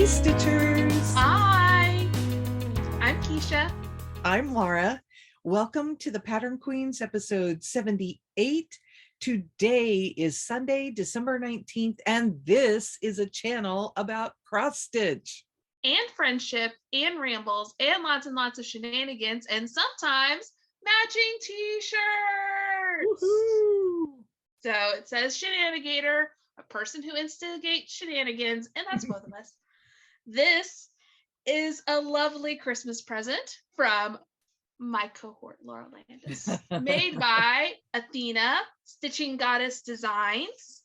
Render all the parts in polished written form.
Hey Stitchers! Hi, I'm Keisha. I'm Laura. Welcome to the Pattern Queens episode 78. Today is Sunday, December 19th, and this is a channel about cross stitch. And friendship and rambles and lots of shenanigans and sometimes matching t-shirts. Woohoo! So it says shenanigator, a person who instigates shenanigans, and that's both of us. This is a lovely Christmas present from my cohort, Laura Landis, made by Athena, Stitching Goddess Designs.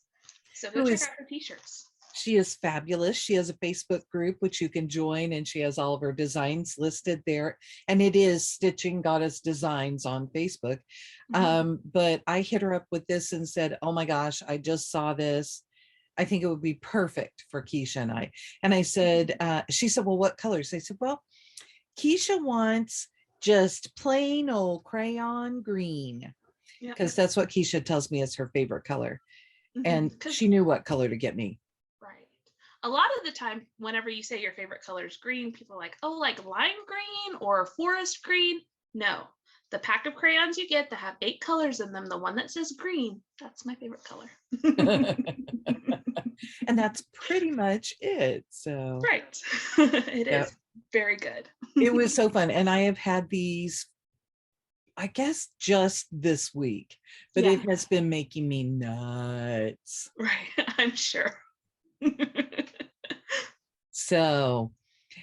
So go check out her t-shirts. She is fabulous. She has a Facebook group which you can join, and she has all of her designs listed there. And it is Stitching Goddess Designs on Facebook. But I hit her up with this and said, oh my gosh, I just saw this. I think it would be perfect for Keisha and I. And I said, she said, well, what colors? I said, well, Keisha wants just plain old crayon green, because that's what Keisha tells me is her favorite color. And she knew what color to get me. Right. A lot of the time, whenever you say your favorite color is green, people are like, oh, like lime green or forest green. No, the pack of crayons you get that have 8 colors in them, the one that says green, that's my favorite color. And that's pretty much it. So right. It is very good. It was so fun. And I have had these, I guess, just this week, but it has been making me nuts. Right. I'm sure. So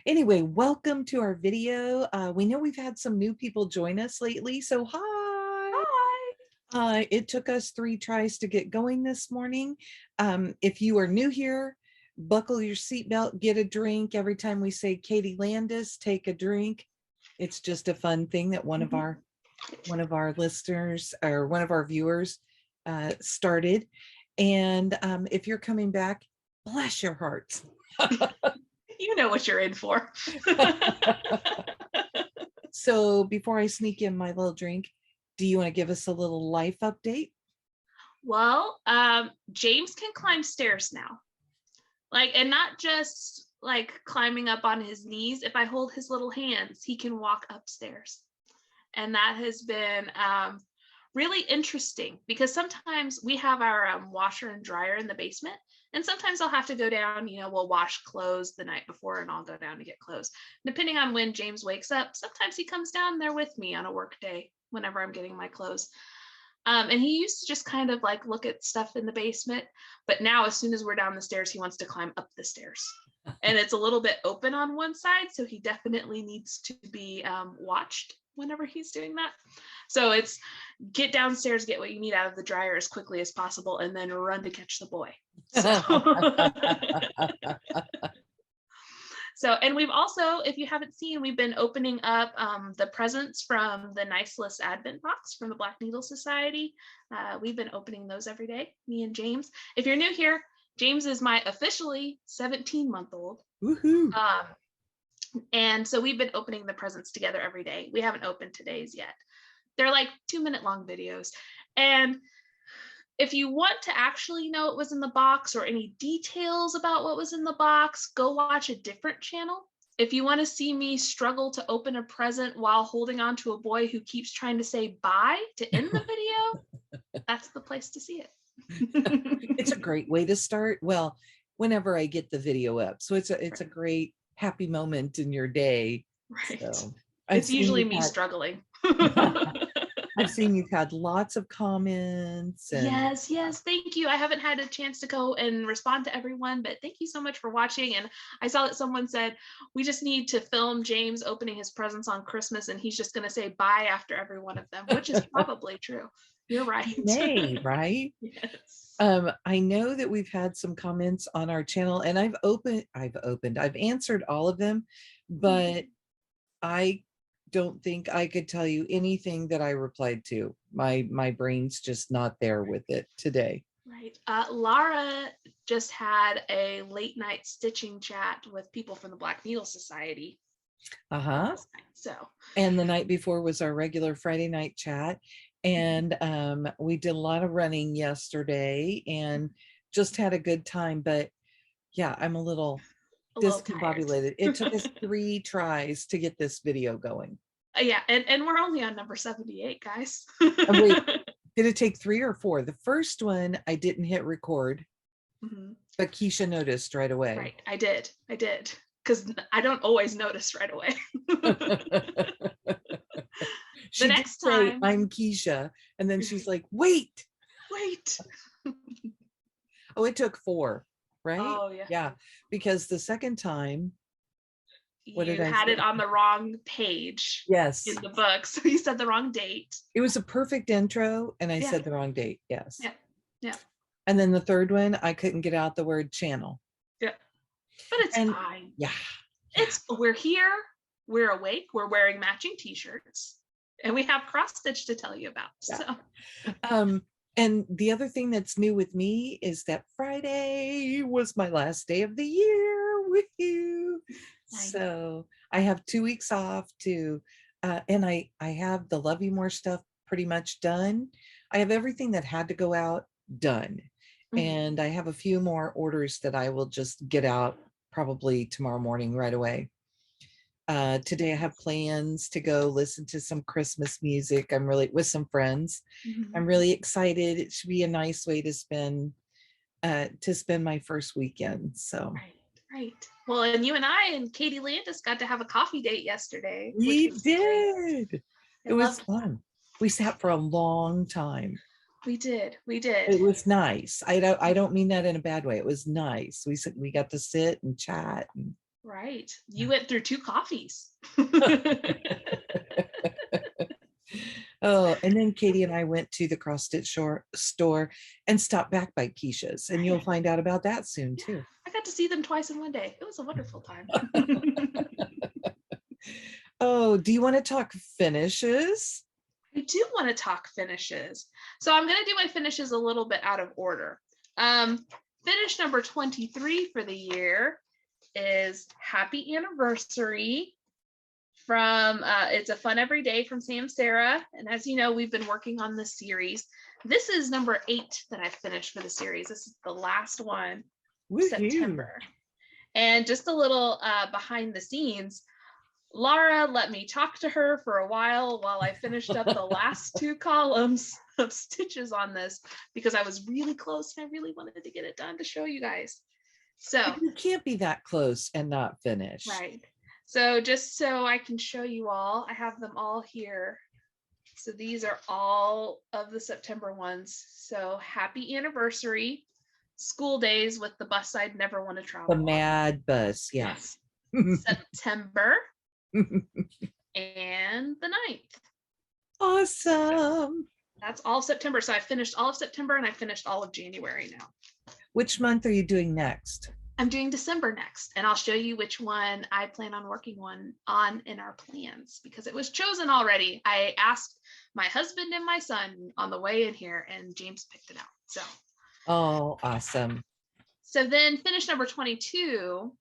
anyway, welcome to our video. We know we've had some new people join us lately. So hi. It took us 3 tries to get going this morning. If you are new here, buckle your seatbelt, get a drink. Every time we say Katie Landis, take a drink. It's just a fun thing that one of our listeners or one of our viewers started. And if you're coming back, bless your hearts. You know what you're in for. So before I sneak in my little drink, do you want to give us a little life update? Well, James can climb stairs now. And not just like climbing up on his knees. If I hold his little hands, he can walk upstairs. And that has been really interesting because sometimes we have our washer and dryer in the basement. And sometimes I'll have to go down, we'll wash clothes the night before and I'll go down to get clothes. Depending on when James wakes up, sometimes he comes down there with me on a work day whenever I'm getting my clothes. And he used to just kind of look at stuff in the basement. But now as soon as we're down the stairs, he wants to climb up the stairs. And it's a little bit open on one side. So he definitely needs to be watched whenever he's doing that. So it's get downstairs, get what you need out of the dryer as quickly as possible, and then run to catch the boy. So, and we've also, if you haven't seen, we've been opening up the presents from the Nice List Advent box from the Black Needle Society. We've been opening those every day, me and James. If you're new here, James is my officially 17-month-old. Woohoo! And so we've been opening the presents together every day. We haven't opened today's yet. They're like 2-minute long videos. And if you want to actually know what was in the box or any details about what was in the box, go watch a different channel. If you want to see me struggle to open a present while holding on to a boy who keeps trying to say bye to end the video, that's the place to see it. It's a great way to start. Well, whenever I get the video up. So it's a great happy moment in your day. Right. So it's usually me struggling. I've seen you've had lots of comments. And yes, thank you. I haven't had a chance to go and respond to everyone, but thank you so much for watching. And I saw that someone said we just need to film James opening his presents on Christmas and he's just going to say bye after every one of them, which is probably true. You're right. May, right? Yes. I know that we've had some comments on our channel, and I've answered all of them, but I don't think I could tell you anything that I replied to. My brain's just not there with it today. Right. Laura just had a late night stitching chat with people from the Black Needle Society. So. And the night before was our regular Friday night chat. And we did a lot of running yesterday and just had a good time. But yeah, I'm a little a little tired. Discombobulated. It took us 3 tries to get this video going. Yeah, and we're only on number 78, guys. And wait, did it take 3 or 4? The first one I didn't hit record, but Keisha noticed right away. Right, I did, because I don't always notice right away. She next did say, time, I'm Keisha, and then she's like, wait. Oh, it took 4, right? Oh Yeah, because the second time, what you did I had say? it on the wrong page. Yes, in the book, so you said the wrong date. it was a perfect intro, and I said the wrong date. Yes. Yeah. And then the third one, I couldn't get out the word channel. Yeah, but it's fine. Yeah, we're here, we're awake, we're wearing matching t-shirts, and we have cross stitch to tell you about. So and the other thing that's new with me is that Friday was my last day of the year with you. So I have 2 weeks off to and I have the Love You More stuff pretty much done. I have everything that had to go out done. And I have a few more orders that I will just get out probably tomorrow morning right away. Today I have plans to go listen to some Christmas music. I'm really with some friends. I'm really excited. It should be a nice way to spend my first weekend. So right. Well, and you and I and Katie Landis got to have a coffee date yesterday. We did. It was fun. We sat for a long time. We did. It was nice. I don't mean that in a bad way. It was nice. We got to sit and chat. Right. You went through 2 coffees. Oh, and then Katie and I went to the cross stitch store and stopped back by Keisha's, and you'll find out about that soon too. I got to see them twice in one day. It was a wonderful time. Oh, do you want to talk finishes? I do want to talk finishes. So I'm going to do my finishes a little bit out of order. Finish number 23 for the year is Happy Anniversary from It's a Fun Every Day from SamSarah. And as you know, we've been working on this series. This is number 8 that I finished for the series. This is the last one, September. And just a little behind the scenes, Laura let me talk to her for a while I finished up the last 2 columns of stitches on this, because I was really close and I really wanted to get it done to show you guys. So you can't be that close and not finish. Right. So just so I can show you all, I have them all here. So these are all of the September ones. So Happy Anniversary, School Days with the Bus I'd Never Want to Travel. The Mad Bus, yes. September and the 9th. Awesome. That's all of September. So I finished all of September and I finished all of January now. Which month are you doing next? I'm doing December next, and I'll show you which one I plan on working on in our plans, because it was chosen already. I asked my husband and my son on the way in here, and James picked it out. So, oh, awesome. So then finish number 22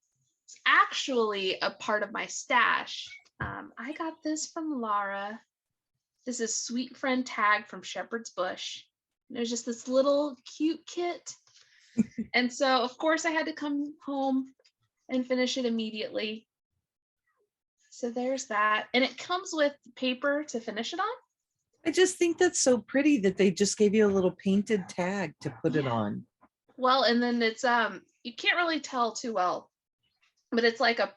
is actually a part of my stash. I got this from Laura. This is Sweet Friend Tag from Shepherd's Bush. There's just this little cute kit. And so, of course, I had to come home and finish it immediately. So there's that. And it comes with paper to finish it on. I just think that's so pretty that they just gave you a little painted tag to put it on. Well, and then it's, you can't really tell too well, but it's like a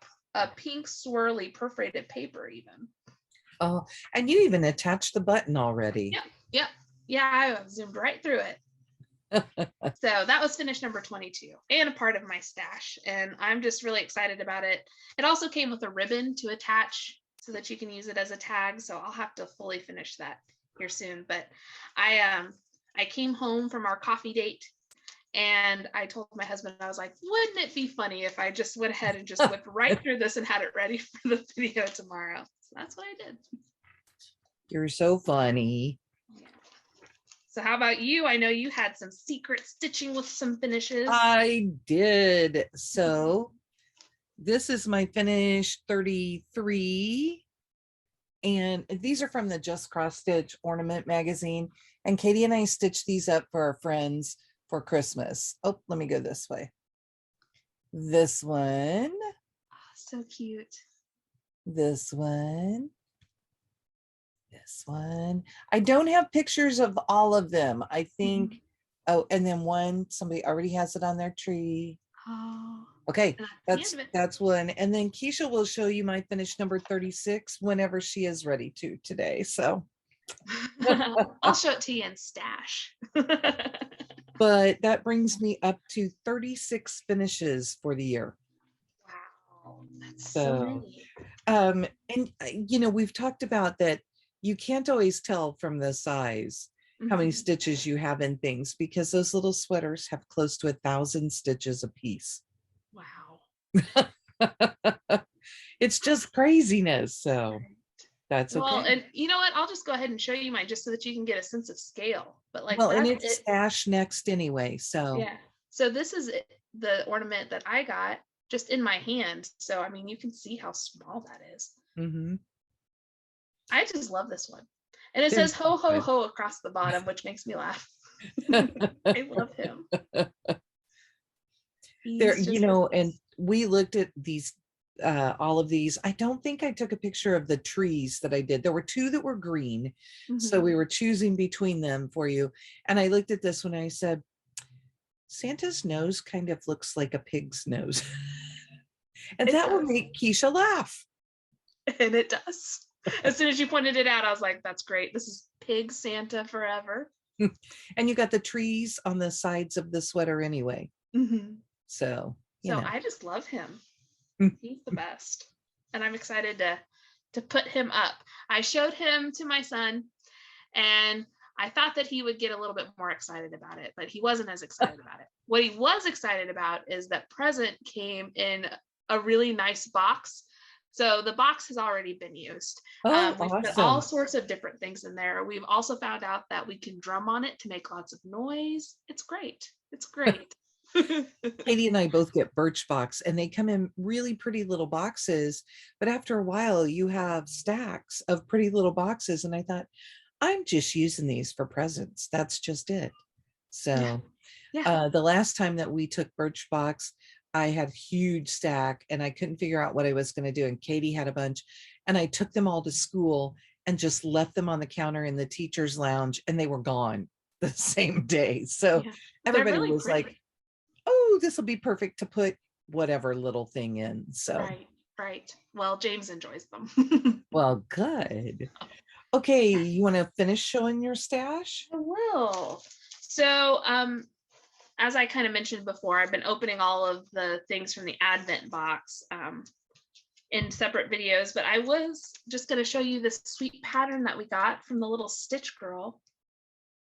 pink swirly perforated paper even. Oh, and you even attached the button already. Yeah, I zoomed right through it. So that was finish number 22 and a part of my stash, and I'm just really excited about it. It also came with a ribbon to attach so that you can use it as a tag, so I'll have to fully finish that here soon. But I came home from our coffee date and I told my husband, I was like, wouldn't it be funny if I just went ahead and just whipped right through this and had it ready for the video tomorrow? So that's what I did. You're so funny. So how about you? I know you had some secret stitching with some finishes. I did. So this is my finish 33. And these are from the Just Cross Stitch Ornament magazine. And Katie and I stitched these up for our friends for Christmas. Oh, let me go this way. this one, Oh, so cute. this one, this one. I don't have pictures of all of them. I think, oh, and then one, somebody already has it on their tree. Oh, Okay, and that's the end of it. that's one. And then Keisha will show you my finished number 36 whenever she is ready to today. So, I'll show it to you in stash. but that brings me up to 36 finishes for the year. Wow, that's so So, many. and you know, we've talked about that you can't always tell from the size how many stitches you have in things, because those little sweaters have close to 1,000 stitches a piece. Wow. It's just craziness. So that's Well, okay. and you know what? I'll just go ahead and show you mine just so that you can get a sense of scale. But like Well, and that's it's it. stashed next anyway. So Yeah. So this is the ornament that I got just in my hand. So I mean, you can see how small that is. mhm. I just love this one. And it They're says ho so ho good. ho across the bottom, which makes me laugh. I love him. There, He's you just know, and we looked at these all of these. I don't think I took a picture of the trees that I did. There were two that were green. So we were choosing between them for you. And I looked at this one and I said, Santa's nose kind of looks like a pig's nose. And It that will does. make Keisha laugh. And it does. As soon as you pointed it out, I was like, that's great. This is Pig Santa forever. And you got the trees on the sides of the sweater anyway. So, you So know. I just love him. He's the best. And I'm excited to put him up. I showed him to my son and I thought that he would get a little bit more excited about it, but he wasn't as excited about it. What he was excited about is that present came in a really nice box. So the box has already been used. Oh, We've put awesome. all sorts of different things in there. We've also found out that we can drum on it to make lots of noise. It's great. It's great. Katie and I both get Birchbox, and they come in really pretty little boxes. But after a while, you have stacks of pretty little boxes. And I thought, I'm just using these for presents. That's just it. So Yeah. the last time that we took Birchbox, I had a huge stack and I couldn't figure out what I was going to do. And Katie had a bunch, and I took them all to school and just left them on the counter in the teacher's lounge, and they were gone the same day. So Yeah. everybody Really was pretty. like, oh, this will be perfect to put whatever little thing in. So, Right. Well, James enjoys them. well, good. Okay, you want to finish showing your stash? I will. So, as I kind of mentioned before, I've been opening all of the things from the Advent box in separate videos, but I was just going to show you this sweet pattern that we got from the little Stitch Girl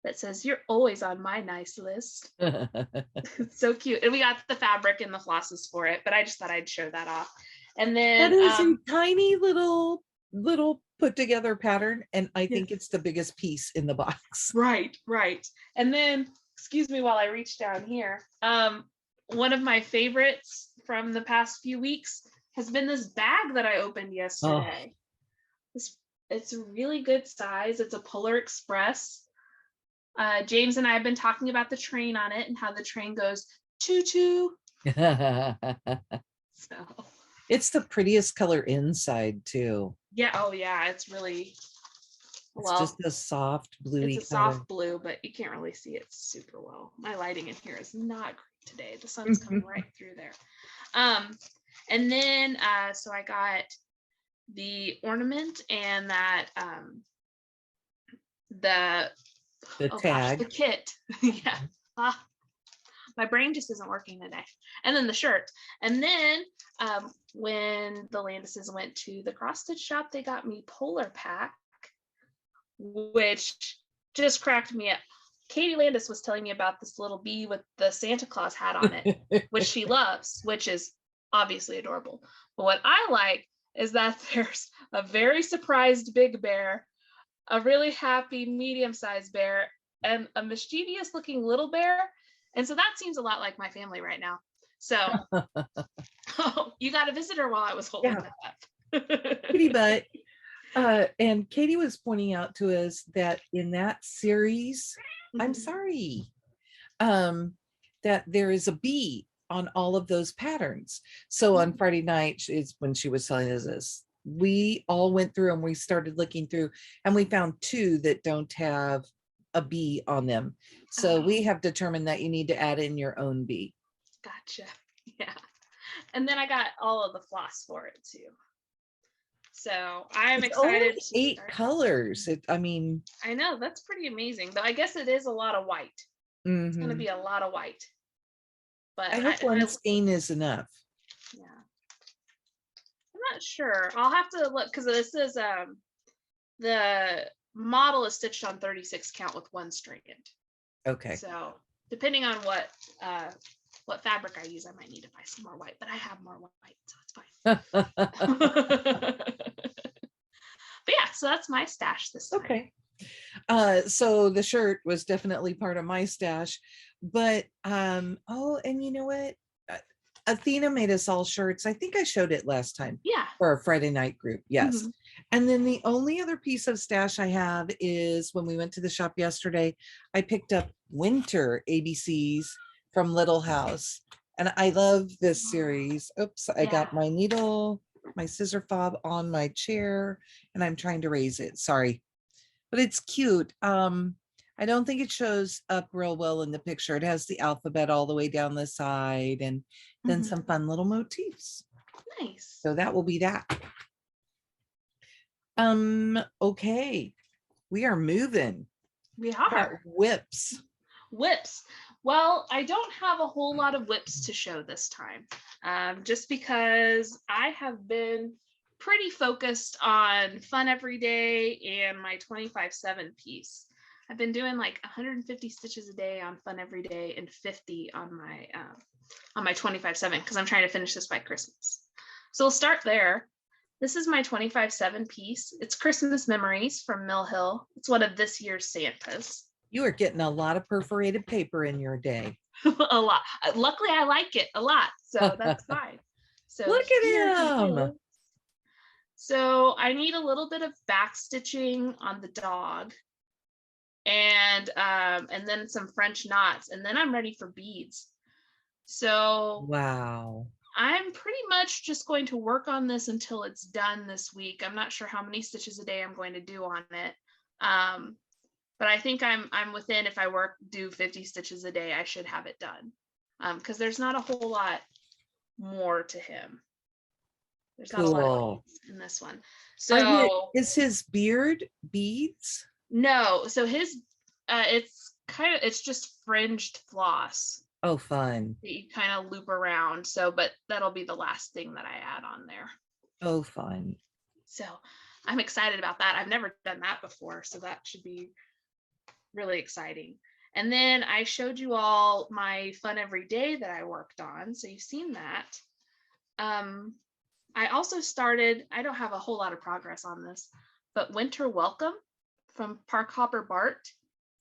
that says, "You're always on my nice list." It's so cute. And we got the fabric and the flosses for it, but I just thought I'd show that off. And then That is a tiny little put together pattern, and I think yes. it's the biggest piece in the box. Right. And then, excuse me while I reach down here. One of my favorites from the past few weeks has been this bag that I opened yesterday. It's a really good size. It's a Polar Express. James and I have been talking about the train on it and how the train goes choo choo. So it's the prettiest color inside too. Yeah. Oh yeah. It's really well. It's just a soft bluey. It's a soft blue, but you can't really see it super well. My lighting in here is not great today. The sun's coming right through there. And then so I got the ornament and that the tag. the kit. Yeah. My brain just isn't working today. And then the shirt. And then when the Landises went to the cross stitch shop, they got me Polar Pack, which just cracked me up. Katie Landis was telling me about this little bee with the Santa Claus hat on it, which she loves, which is obviously adorable. But what I like is that there's a very surprised big bear, a really happy medium-sized bear, and a mischievous looking little bear. And so that seems a lot like my family right now. So you got a visitor while I was holding that up. Kitty butt. And Katie was pointing out to us that in that series, I'm sorry, that there is a bee on all of those patterns. So on Friday night is when she was telling us this. We all went through and we started looking through, and we found 2 that don't have a bee on them. So we have determined that you need to add in your own bee. Gotcha. Yeah. And then I got all of the floss for it too. So I'm excited. Only 8 colors. I mean, I know that's pretty amazing, though. I guess it is a lot of white. It's going to be a lot of white. But I hope one skein is enough. Yeah. I'm not sure. I'll have to look, because this is the model is stitched on 36 count with 1 strand. Okay. So depending on what fabric I use, I might need to buy some more white, but I have more white, so it's fine. But yeah, so that's my stash this time. Okay. So the shirt was definitely part of my stash, but oh, and you know what? Athena made us all shirts. I think I showed it last time. Yeah. For our Friday night group. Yes. And then the only other piece of stash I have is when we went to the shop yesterday, I picked up winter ABCs from Little House. And I love this series. Oops, I got my needle, my scissor fob on my chair, and I'm trying to raise it. Sorry. But it's cute. I don't think it shows up real well in the picture. It has the alphabet all the way down the side, and then some fun little motifs. Nice. So that will be that. Okay. We are moving. We are. Whips. Well, I don't have a whole lot of whips to show this time, just because I have been pretty focused on Fun Every Day and my 25/7 piece. I've been doing like 150 stitches a day on Fun Every Day and 50 on my 25/7, because I'm trying to finish this by Christmas. So we'll start there. This is my 25/7 piece. It's Christmas Memories from Mill Hill. It's one of this year's Santas. You are getting a lot of perforated paper in your day. A lot. Luckily, I like it a lot, so that's fine. So look at him. So I need a little bit of back stitching on the dog, and then some French knots, and then I'm ready for beads. So wow. I'm pretty much just going to work on this until it's done this week. I'm not sure how many stitches a day I'm going to do on it. But I think I'm within, if I do 50 stitches a day, I should have it done. Because there's not a whole lot more to him. There's not a lot of beads in this one. So is his beard beads? No, so his it's just fringed floss. Oh, fun. That you kind of loop around. So, but that'll be the last thing that I add on there. Oh, fun. So I'm excited about that. I've never done that before, so that should be really exciting. And then I showed you all my Fun Every Day that I worked on, so you've seen that. I also started, I don't have a whole lot of progress on this, but Winter Welcome from Park Hopper Bart.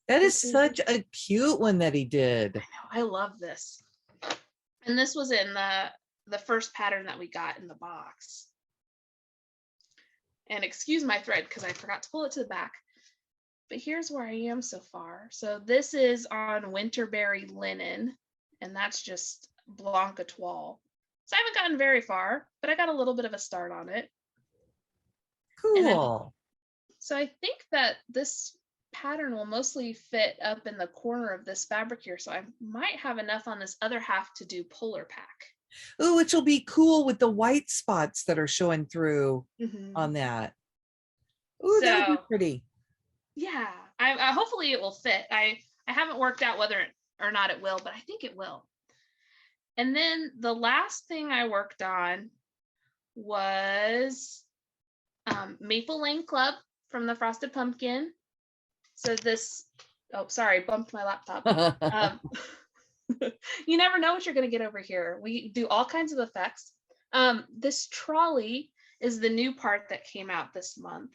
That is such a cute one that he did. I know, I love this. And this was in the first pattern that we got in the box. And excuse my thread because I forgot to pull it to the back. But here's where I am so far. So this is on Winterberry linen, and that's just Blanc Etoile. So I haven't gotten very far, but I got a little bit of a start on it. Cool. So I think that this pattern will mostly fit up in the corner of this fabric here. So I might have enough on this other half to do polar pack. Oh, which will be cool with the white spots that are showing through on that. Oh, so, that would be pretty. Yeah, I hopefully it will fit. I haven't worked out whether or not it will, but I think it will. And then the last thing I worked on was Maple Lane Club from the Frosted Pumpkin. So this, oh, sorry, bumped my laptop. You never know what you're going to get over here. We do all kinds of effects. This trolley is the new part that came out this month.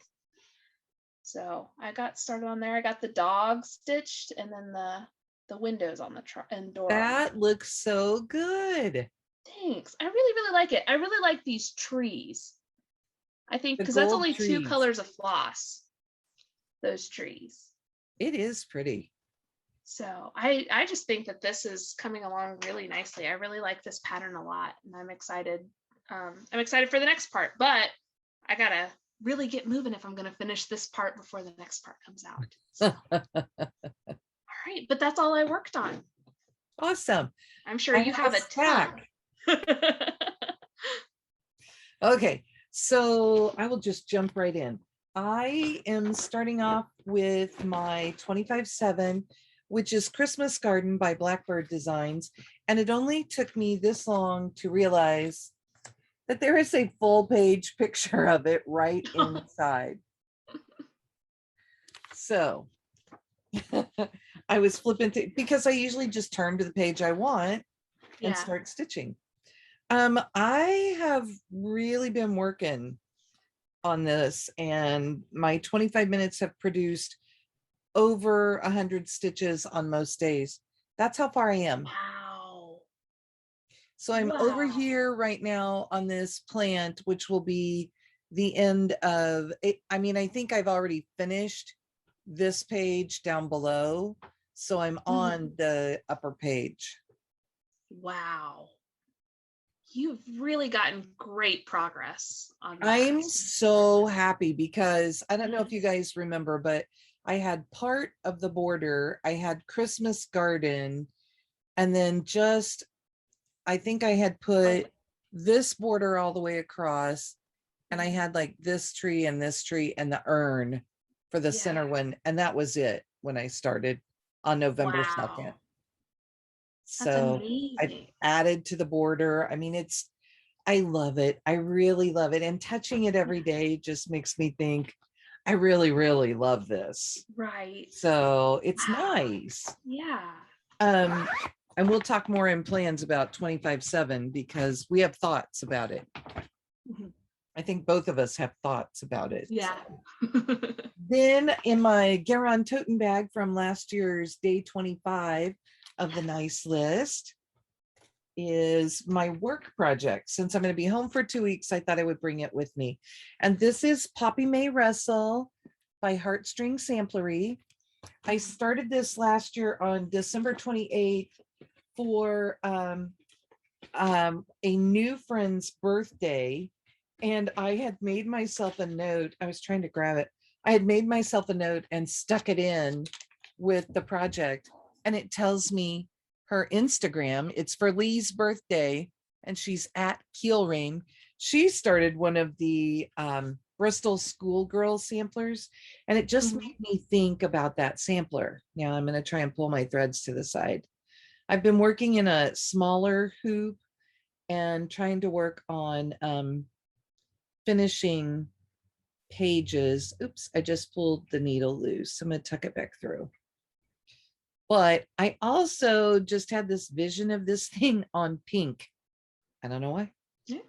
So I got started on there. I got the dog stitched, and then the windows on the and door. That looks so good. Thanks. I really, really like it. I really like these trees. I think because that's only trees. 2 colors of floss. Those trees. It is pretty. So I just think that this is coming along really nicely. I really like this pattern a lot, and I'm excited. I'm excited for the next part, but I gotta really get moving if I'm gonna finish this part before the next part comes out. So, all right, but that's all I worked on. Awesome. I'm sure I you have a ton. Okay, so I will just jump right in. I am starting off with my 25/7, which is Christmas Garden by Blackbird Designs. And it only took me this long to realize that there is a full page picture of it right inside. So I was flipping to, because I usually just turn to the page I want and start stitching. I have really been working on this, and my 25 minutes have produced over 100 stitches on most days. That's how far I am. Wow. So I'm over here right now on this plant, which will be the end of it. I mean, I think I've already finished this page down below. So I'm on the upper page. Wow. You've really gotten great progress on that. I'm so happy because I don't know if you guys remember, but I had part of the border, I had Christmas Garden, and then just, I think I had put this border all the way across, and I had like this tree and the urn for the center one, and that was it when I started on November 2nd. So I added to the border. I mean, I love it. I really love it. And touching it every day just makes me think, I really, really love this. Right. So it's nice. Yeah. And we'll talk more in plans about 25/7 because we have thoughts about it. I think both of us have thoughts about it. Yeah. Then in my Garon toten bag from last year's day 25 of the nice list is my work project. Since I'm going to be home for 2 weeks, I thought I would bring it with me. And this is Poppy May Russell by Heartstring Samplery. I started this last year on December 28th for a new friend's birthday. And I had made myself a note. I was trying to grab it. I had made myself a note and stuck it in with the project. And it tells me her Instagram. It's for Lee's birthday, and she's at Keelrain. She started one of the Bristol schoolgirl samplers, and it just made me think about that sampler. Now I'm going to try and pull my threads to the side. I've been working in a smaller hoop and trying to work on finishing pages. Oops, I just pulled the needle loose. I'm going to tuck it back through. But I also just had this vision of this thing on pink. I don't know why. Yeah.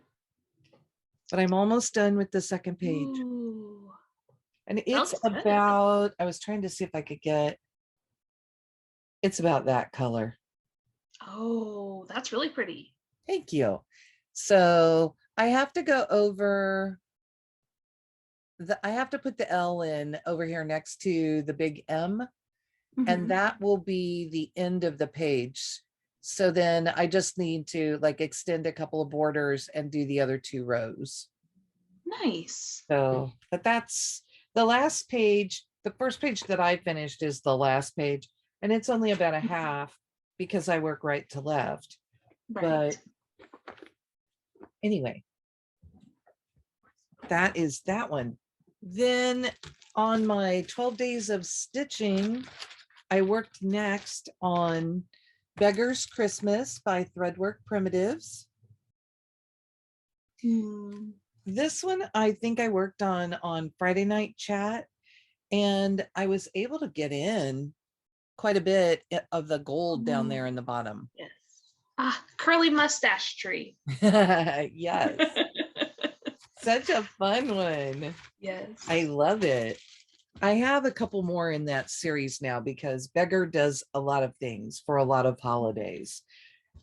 But I'm almost done with the second page. Ooh. And it's about, I was trying to see if I could get, it's about that color. Oh, that's really pretty. Thank you. So I have to go over I have to put the L in over here next to the big M. And that will be the end of the page. So then I just need to like extend a couple of borders and do the other 2 rows. Nice. So, but that's the last page. The first page that I finished is the last page, and it's only about a half because I work right to left. Right. But anyway, that is that one. Then on my 12 days of stitching, I worked next on Beggar's Christmas by Threadwork Primitives. This one I think I worked on Friday night chat, and I was able to get in quite a bit of the gold down there in the bottom. Yes. Ah, curly mustache tree. Yes. Such a fun one. Yes. I love it. I have a couple more in that series now because Beggar does a lot of things for a lot of holidays.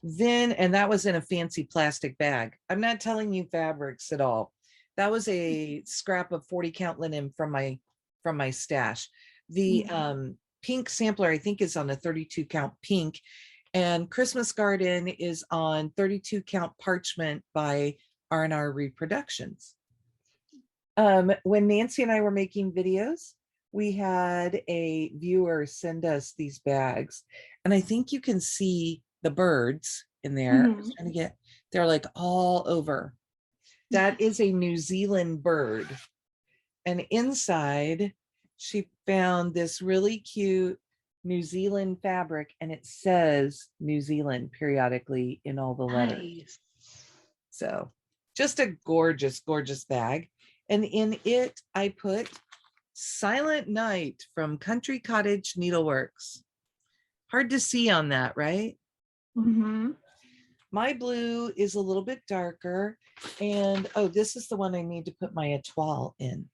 Then, and that was in a fancy plastic bag. I'm not telling you fabrics at all. That was a scrap of 40 count linen from my stash. The pink sampler, I think, is on a 32 count pink, and Christmas Garden is on 32 count Parchment by R R Reproductions. When Nancy and I were making videos, we had a viewer send us these bags, and I think you can see the birds in there. I was trying to get, they're like all over. That is a New Zealand bird. And inside, she found this really cute New Zealand fabric, and it says New Zealand periodically in all the letters. Nice. So just a gorgeous, gorgeous bag. And in it, I put Silent Night from Country Cottage Needleworks. Hard to see on that, right? My blue is a little bit darker. And oh, this is the one I need to put my étoile in.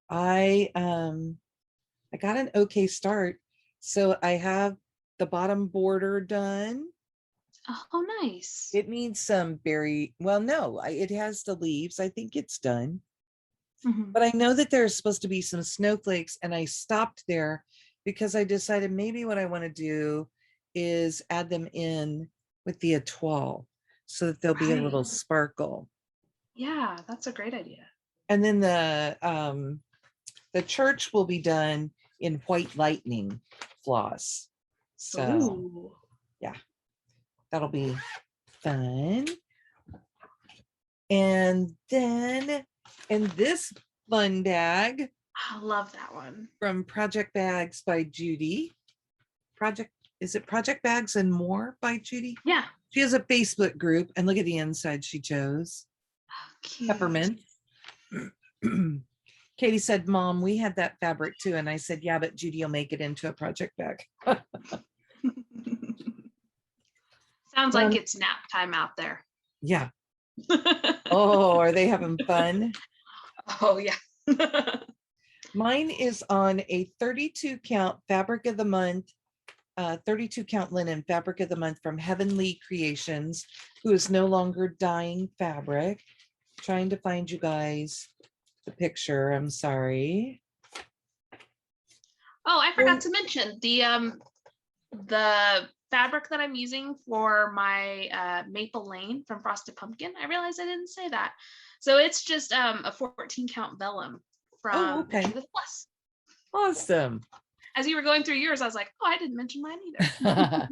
I got an okay start. So I have the bottom border done. Oh, nice. It needs some berry. Well, no, it has the leaves. I think it's done. But I know that there's supposed to be some snowflakes, and I stopped there because I decided maybe what I want to do is add them in with the étoile so that there'll be a little sparkle. Yeah, that's a great idea. And then the church will be done in White Lightning floss. So yeah, that'll be fun. And then in this fun bag, I love that one. From Project Bags by Judy. Is it Project Bags and More by Judy? Yeah. She has a Facebook group, and look at the inside she chose. Oh, Peppermint. Katie said, Mom, we had that fabric too. And I said, yeah, but Judy will make it into a project bag. Sounds like it's nap time out there. Yeah. Oh, are they having fun? Oh, yeah. Mine is on a 32 count fabric of the month, 32 count linen fabric of the month from Heavenly Creations, who is no longer dyeing fabric. Trying to find you guys the picture. I'm sorry. Oh, I forgot to mention the fabric that I'm using for my Maple Lane from Frosted Pumpkin. I realized I didn't say that. So it's just a 14 count vellum from the Floss. Awesome. As you were going through yours, I was like, oh, I didn't mention mine either.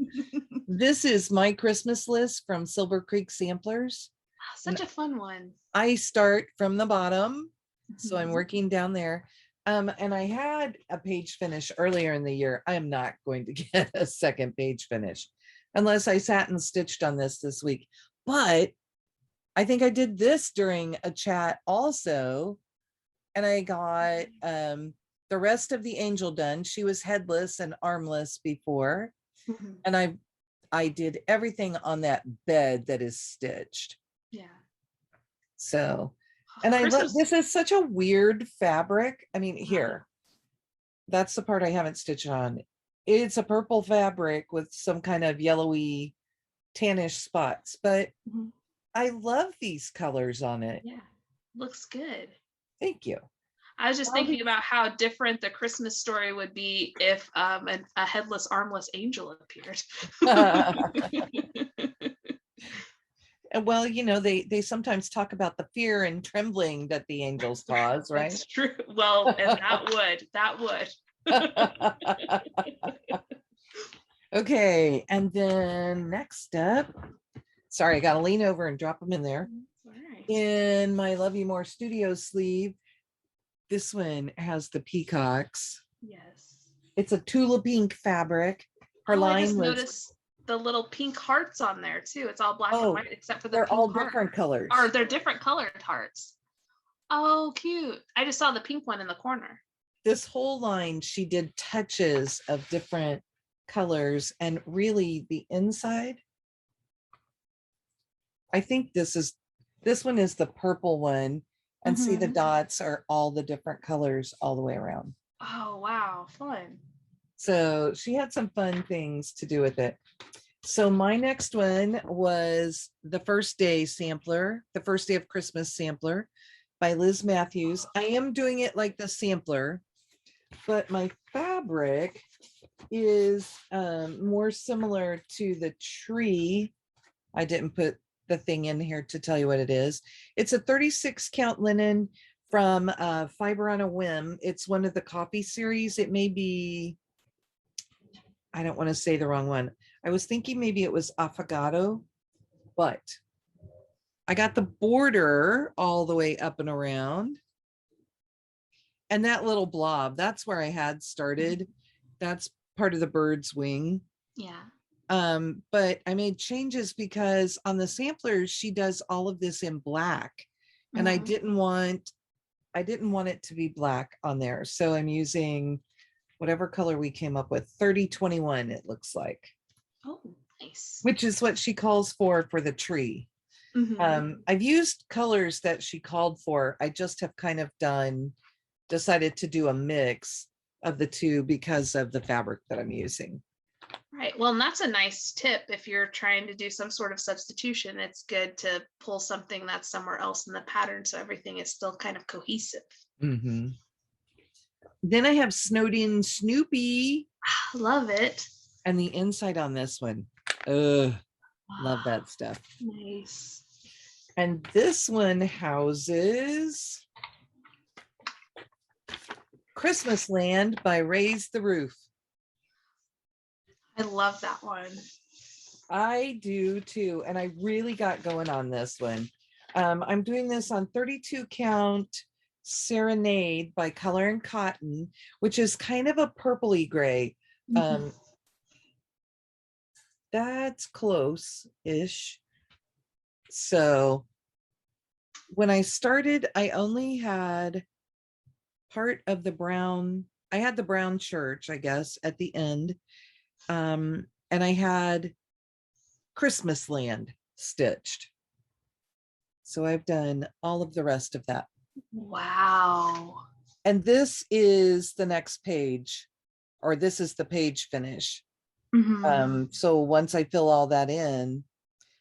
This is my Christmas list from Silver Creek Samplers. Such a fun one. I start from the bottom, so I'm working down there. And I had a page finish earlier in the year. I am not going to get a second page finish unless I sat and stitched on this week. But I think I did this during a chat also. And I got the rest of the angel done. She was headless and armless before. And I did everything on that bed that is stitched. Yeah. So, and I love, this is such a weird fabric. I mean, here, that's the part I haven't stitched on. It's a purple fabric with some kind of yellowy tannish spots, but I love these colors on it. Yeah, looks good. Thank you. I was just thinking about how different the Christmas story would be if a headless, armless angel appeared. Well, you know, they sometimes talk about the fear and trembling that the angels cause, right? That's true. Well, and that would. Okay, and then next up, sorry, I gotta lean over and drop them in there. Right. In my Love You More Studio sleeve, this one has the peacocks. Yes. It's a Tula pink fabric. Her line I just was noticed the little pink hearts on there too. It's all black and white except for the they're pink all heart. different colors. Or they're different colored hearts. Oh, cute. I just saw the pink one in the corner. This whole line, she did touches of different colors, and really the inside, I think this one is the purple one, and see the dots are all the different colors all the way around. Oh, wow. Fun. So she had some fun things to do with it. So my next one was the First Day Sampler, the First Day of Christmas Sampler by Liz Matthews. I am doing it like the sampler. but my fabric is more similar to the tree. I didn't put the thing in here to tell you what it is. It's a 36 count linen from Fiber on a Whim. It's one of the coffee series. It may be, I don't want to say the wrong one. I was thinking maybe it was Affogato, but I got the border all the way up and around. And that little blob, that's where I had started. That's part of the bird's wing. Yeah. But I made changes because on the samplers, she does all of this in black. And I didn't want it to be black on there. So I'm using whatever color we came up with, 3021, it looks like. Oh, nice. Which is what she calls for the tree. I've used colors that she called for. I just have kind of decided to do a mix of the two because of the fabric that I'm using. Right. Well, and that's a nice tip. If you're trying to do some sort of substitution, it's good to pull something that's somewhere else in the pattern so everything is still kind of cohesive. Then I have Snowed In Snoopy. Love it. And the inside on this one. Love that stuff. Nice. And this one houses Christmas Land by Raise the Roof. I love that one. I do too. And I really got going on this one. I'm doing this on 32 count Serenade by Color and Cotton, which is kind of a purpley gray. That's close-ish. So when I started, I only had part of the brown. I had the brown church, I guess, at the end. And I had Christmas Land stitched. So I've done all of the rest of that. Wow. And this is the next page, or this is the page finish. So once I fill all that in,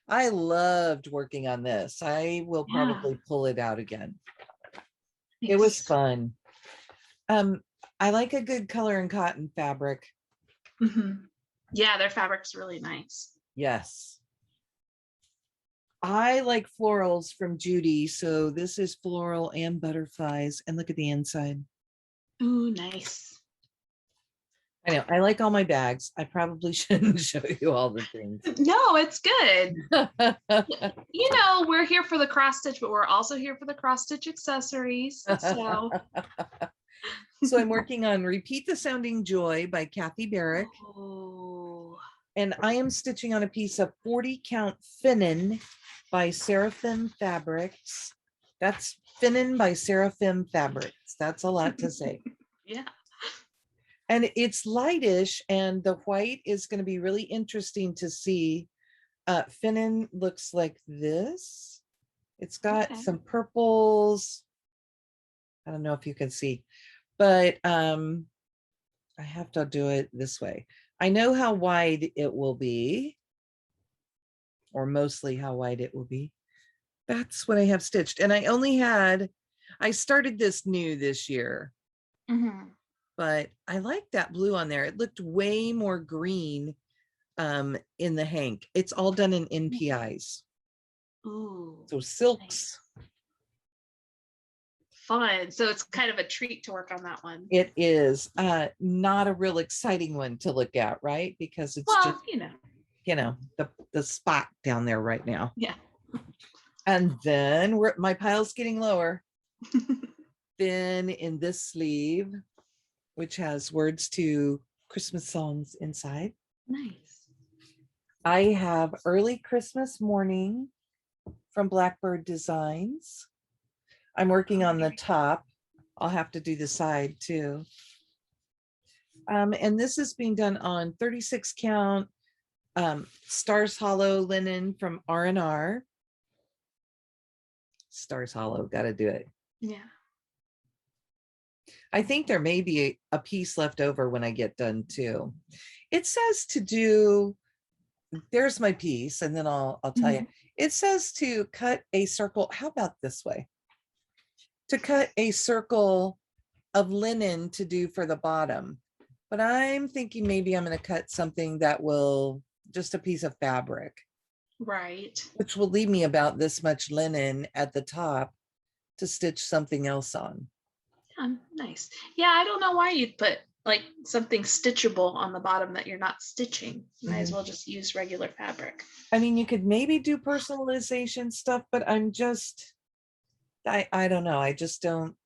I loved working on this. I will probably pull it out again. Nice. It was fun. I like a good Color and Cotton fabric. Yeah, their fabric's really nice. Yes. I like florals from Judy. So this is Floral and Butterflies. And look at the inside. Ooh, nice. I know. I like all my bags. I probably shouldn't show you all the things. No, it's good. You know, we're here for the cross stitch, but we're also here for the cross stitch accessories. So So I'm working on Repeat the Sounding Joy by Kathy Barrick. Oh. And I am stitching on a piece of 40 count Finnan by Seraphim Fabrics. That's Finnan by Seraphim Fabrics. That's a lot to say. Yeah. And it's lightish, and the white is going to be really interesting to see. Finnan looks like this. It's got some purples. I don't know if you can see, but I have to do it this way. I know how wide it will be, or mostly how wide it will be. That's what I have stitched. And I started this new this year. But I like that blue on there. It looked way more green in the hank. It's all done in NPIs. Ooh. So silks. Nice. Fun. So it's kind of a treat to work on that one. It is not a real exciting one to look at, right? Because it's just, the spot down there right now. Yeah. And then my pile's getting lower. Then in this sleeve, which has words to Christmas songs inside. Nice. I have Early Christmas Morning from Blackbird Designs. I'm working on the top. I'll have to do the side too. And this is being done on 36 count Stars Hollow linen from R R. Stars Hollow, got to do it. Yeah. I think there may be a piece left over when I get done too. It says to do, there's my piece, and then I'll tell you. It says to cut a circle. How about this way? To cut a circle of linen to do for the bottom, but I'm thinking maybe I'm going to cut something that will just a piece of fabric, Right. which will leave me about this much linen at the top to stitch something else on. Nice. Yeah, I don't know why you'd put like something stitchable on the bottom that you're not stitching. Might as well just use regular fabric. I mean, you could maybe do personalization stuff, but I'm just, I don't know. I just don't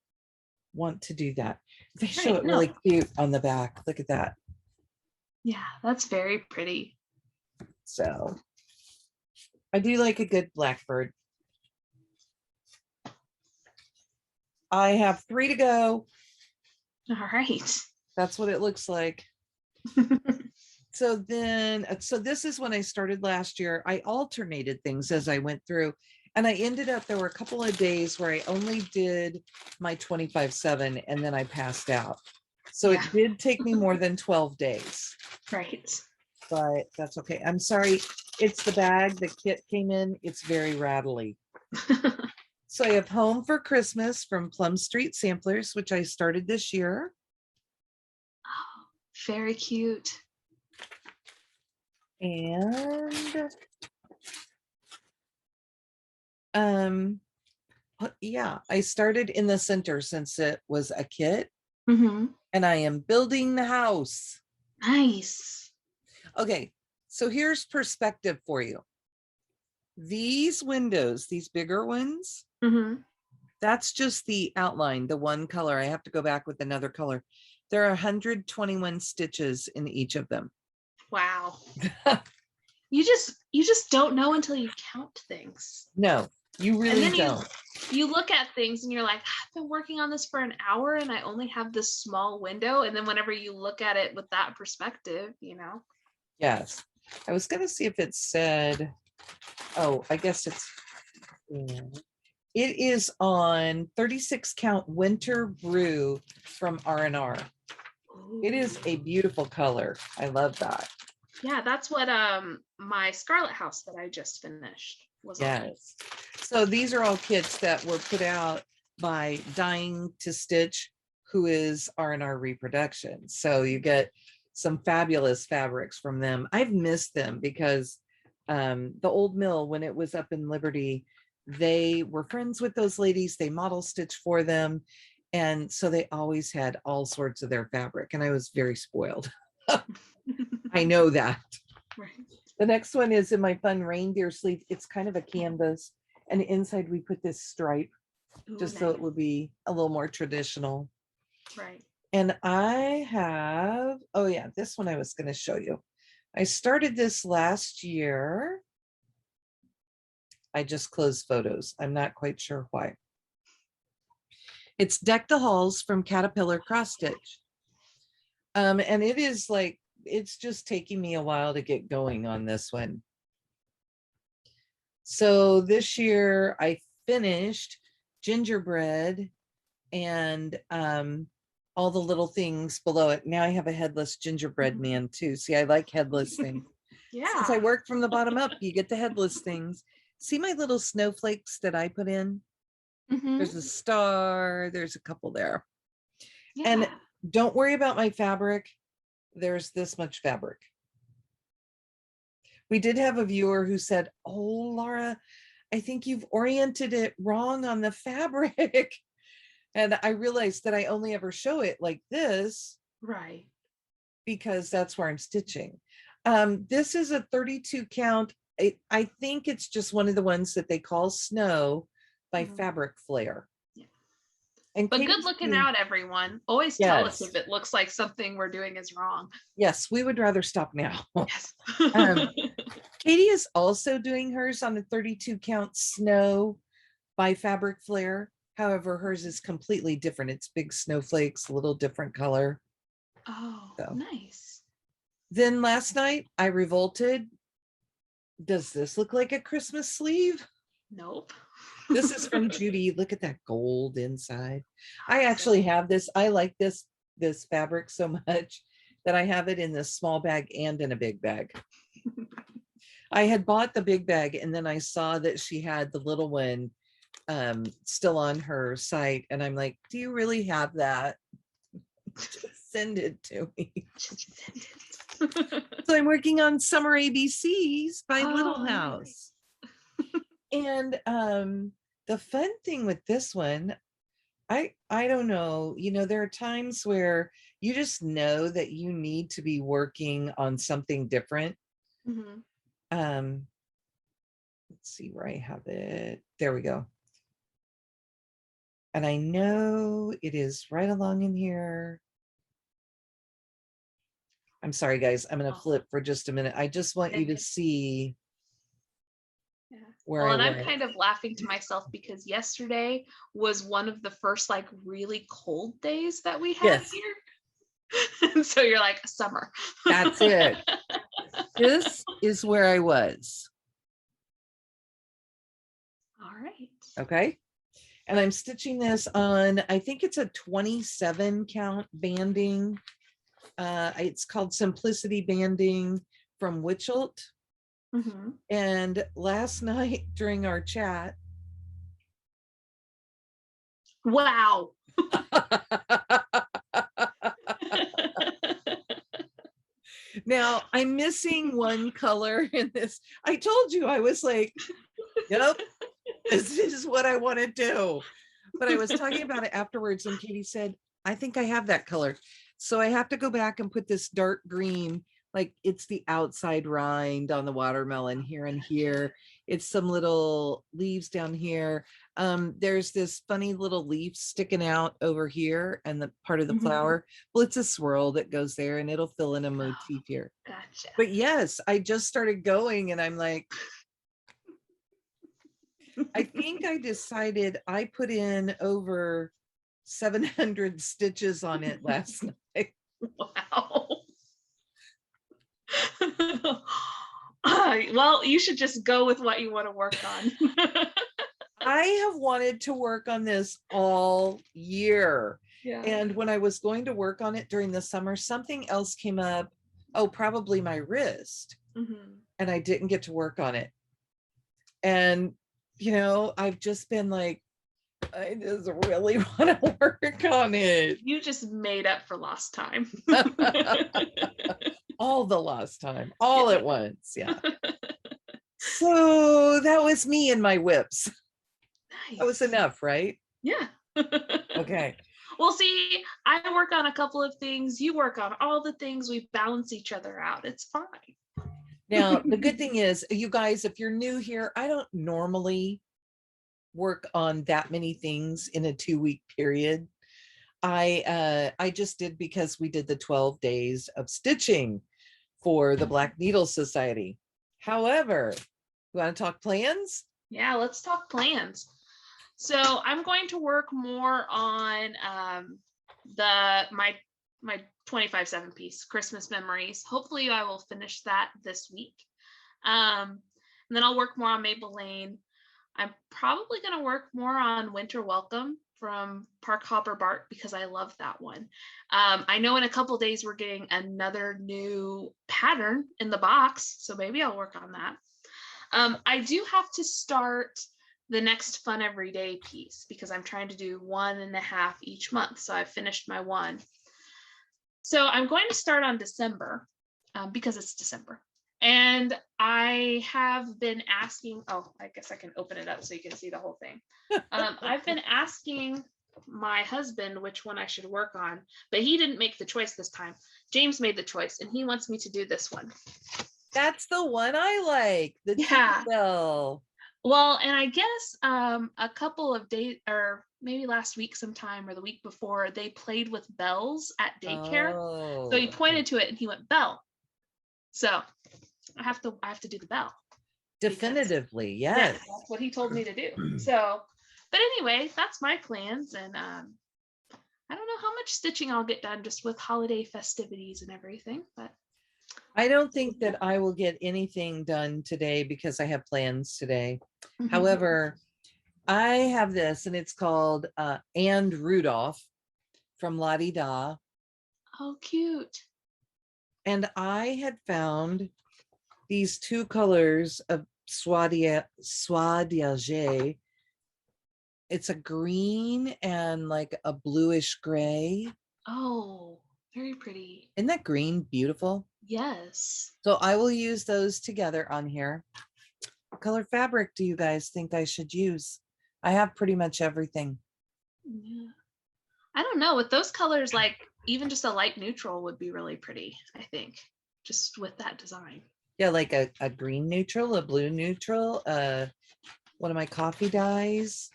want to do that. They show it really cute on the back. Look at that. Yeah, that's very pretty. So I do like a good Blackbird. I have 3 to go. All right. That's what it looks like. So this is when I started last year. I alternated things as I went through, and I ended up, there were a couple of days where I only did my 25/7 and then I passed out. So it did take me more than 12 days. Right. But that's okay. I'm sorry. It's the bag. The kit came in. It's very rattly. So I have Home for Christmas from Plum Street Samplers, which I started this year. Oh, very cute. And yeah, I started in the center since it was a kit, and I am building the house. Nice. Okay, so here's perspective for you. These windows, these bigger ones, that's just the outline, the one color. I have to go back with another color. There are 121 stitches in each of them. Wow. You just don't know until you count things. No, you really don't. You look at things and you're like, I've been working on this for an hour and I only have this small window. And then whenever you look at it with that perspective, you know. Yes. I was going to see if it said, oh, I guess it's, it is on 36 count Winter Brew from R R. It is a beautiful color. I love that. Yeah, that's what my Scarlet House that I just finished was. Yes. So these are all kits that were put out by Dying to Stitch, who is R R Reproductions. So you get some fabulous fabrics from them. I've missed them because the old mill, when it was up in Liberty, they were friends with those ladies. They model stitch for them. And so they always had all sorts of their fabric. And I was very spoiled. I know that. Right. The next one is in my fun Reindeer Sleeve. It's kind of a canvas. And inside we put this stripe. Ooh, just nice. So it would be a little more traditional. Right. And I have, oh yeah, this one I was going to show you. I started this last year. I just closed photos. I'm not quite sure why. It's Deck the Halls from Caterpillar Cross Stitch. And it is like, it's just taking me a while to get going on this one. So this year I finished Gingerbread and all the little things below it. Now I have a headless gingerbread man too. See, I like headless things. Yeah. Since I work from the bottom up, you get the headless things. See my little snowflakes that I put in? There's a star, there's a couple there. Yeah. And don't worry about my fabric. There's this much fabric. We did have a viewer who said, oh, Laura, I think you've oriented it wrong on the fabric. And I realized that I only ever show it like this. Right. Because that's where I'm stitching. This is a 32 count. I think it's just one of the ones that they call Snow by Fabric Flare. Yeah. And but good looking out, everyone. Always tell us if it looks like something we're doing is wrong. Yes, we would rather stop now. Yes. Katie is also doing hers on the 32 count Snow by Fabric Flare. However, hers is completely different. It's big snowflakes, a little different color. Oh, so. Nice. Then last night I revolted. Does this look like a Christmas sleeve? Nope. This is from Judy. Look at that gold inside. I actually have this. I like this fabric so much that I have it in this small bag and in a big bag. I had bought the big bag and then I saw that she had the little one still on her site. And I'm like, do you really have that? Just send it to me. Just send it. So I'm working on Summer ABCs by Little Oh, House. And the fun thing with this one, I don't know, you know, there are times where you just know that you need to be working on something different. Mhm. Let's see where I have it. There we go. And I know it is right along in here. I'm sorry, guys. I'm going to flip for just a minute. I just want you to see Yeah. where Well, I and I'm was. kind of laughing to myself because yesterday was one of the first like really cold days that we had Yes. here. And so you're like, summer. That's it. This is where I was. All right. Okay. And I'm stitching this on, I think it's a 27 count banding. It's called Simplicity Banding from Witchelt. Mhm. And last night during our chat, Wow. now I'm missing one color in this. I told you, I was like, yep, this is what I want to do. But I was talking about it afterwards, and Katie said, I think I have that color. So I have to go back and put this dark green, like it's the outside rind on the watermelon here and here. It's some little leaves down here. There's this funny little leaf sticking out over here and the part of the flower. Well, it's a swirl that goes there and it'll fill in a motif here. Gotcha. But yes, I just started going and I'm like, I think I decided I put in over 700 stitches on it last night. Wow. Well, you should just go with what you want to work on. I have wanted to work on this all year. Yeah. And when I was going to work on it during the summer, something else came up. Oh, probably my wrist. And I didn't get to work on it. And, you know, I've just been like, I just really want to work on it. You just made up for lost time. All the lost time, all at once. Yeah. So that was me and my whips. Nice. That was enough, right? Yeah. Okay. Well, see, I work on a couple of things. You work on all the things. We balance each other out. It's fine. Now, the good thing is, you guys, if you're new here, I don't normally work on that many things in a 2-week period. I just did because we did the 12 days of stitching for the Black Needle Society. However, you want to talk plans? Yeah, let's talk plans. So I'm going to work more on my 25/7 piece, Christmas Memories. Hopefully I will finish that this week. And then I'll work more on Maple Lane. I'm probably going to work more on Winter Welcome from Park Hopper Bart because I love that one. I know in a couple days we're getting another new pattern in the box, so maybe I'll work on that. I do have to start the next Fun Everyday piece because I'm trying to do 1.5 each month. So I've finished my one. So I'm going to start on December because it's December. And I have been asking, oh, I guess I can open it up so you can see the whole thing. I've been asking my husband which one I should work on, but he didn't make the choice this time. James made the choice and he wants me to do this one. That's the one I like. The Tinkerbell. Well, and I guess a couple of days, or maybe last week sometime or the week before, they played with bells at daycare. So he pointed to it and he went, bell. So I have to do the bell. Definitively, yes. That's what he told me to do. So, but anyway, that's my plans. And I don't know how much stitching I'll get done just with holiday festivities and everything, but I don't think that I will get anything done today because I have plans today. However, I have this and it's called And Rudolph from Lottie Da. Oh, cute. And I had found these 2 colors of soie d'Alger. It's a green and like a bluish gray. Oh, very pretty. Isn't that green beautiful? Yes. So I will use those together on here. What color fabric do you guys think I should use? I have pretty much everything. Yeah. I don't know. With those colors, like even just a light neutral would be really pretty, I think, just with that design. Yeah, like a green neutral, a blue neutral, one of my coffee dyes.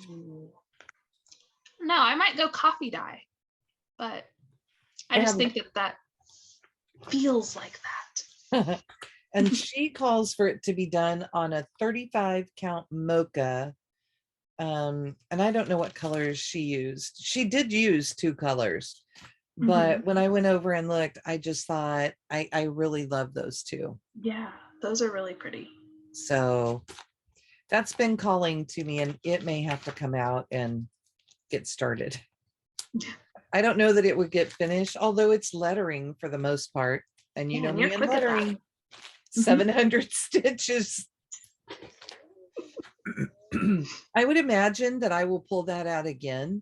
Ooh. No, I might go coffee dye, but I I just have, think that feels like that. and she calls for it to be done on a 35 count mocha. And I don't know what colors she used. She did use 2 colors, but when I went over and looked, I just thought I really love those 2. Yeah, those are really pretty. So that's been calling to me, and it may have to come out and get started. I don't know that it would get finished, although it's lettering for the most part. And you Yeah, know and me you're and quick at that. lettering, 700 stitches. I would imagine that I will pull that out again,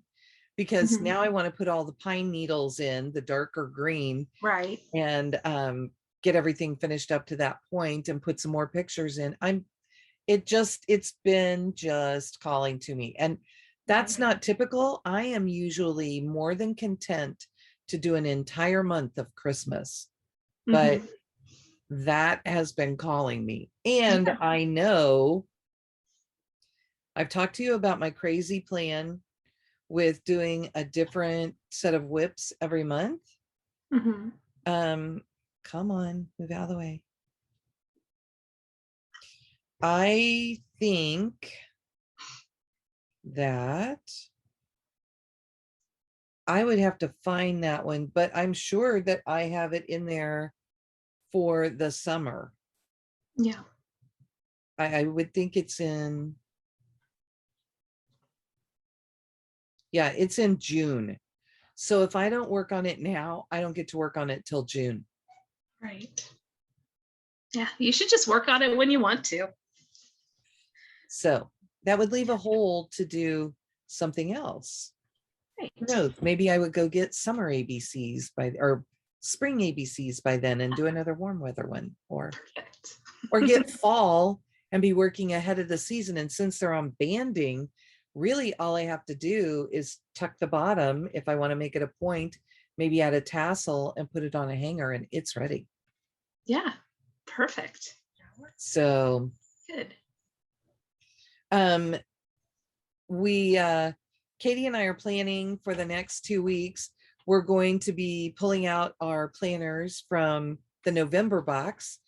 because now I want to put all the pine needles in the darker green, Right. and get everything finished up to that point and put some more pictures in. It's been just calling to me, and that's not typical. I am usually more than content to do an entire month of Christmas, but that has been calling me. And Yeah. I know I've talked to you about my crazy plan with doing a different set of whips every month. Come on, move out of the way. I think that I would have to find that one, but I'm sure that I have it in there for the summer. Yeah. I would think it's in, yeah, it's in June. So if I don't work on it now, I don't get to work on it till June. Right. Yeah, you should just work on it when you want to. So that would leave a hole to do something else. Right. Who knows? Maybe I would go get summer ABCs or spring ABCs by then and do another warm weather one, or get fall and be working ahead of the season. And since they're on banding, really all I have to do is tuck the bottom if I want to make it a point, maybe add a tassel and put it on a hanger, and it's ready. Yeah, perfect. So good. We Katie and I are planning for the next 2 weeks. We're going to be pulling out our planners from the November box,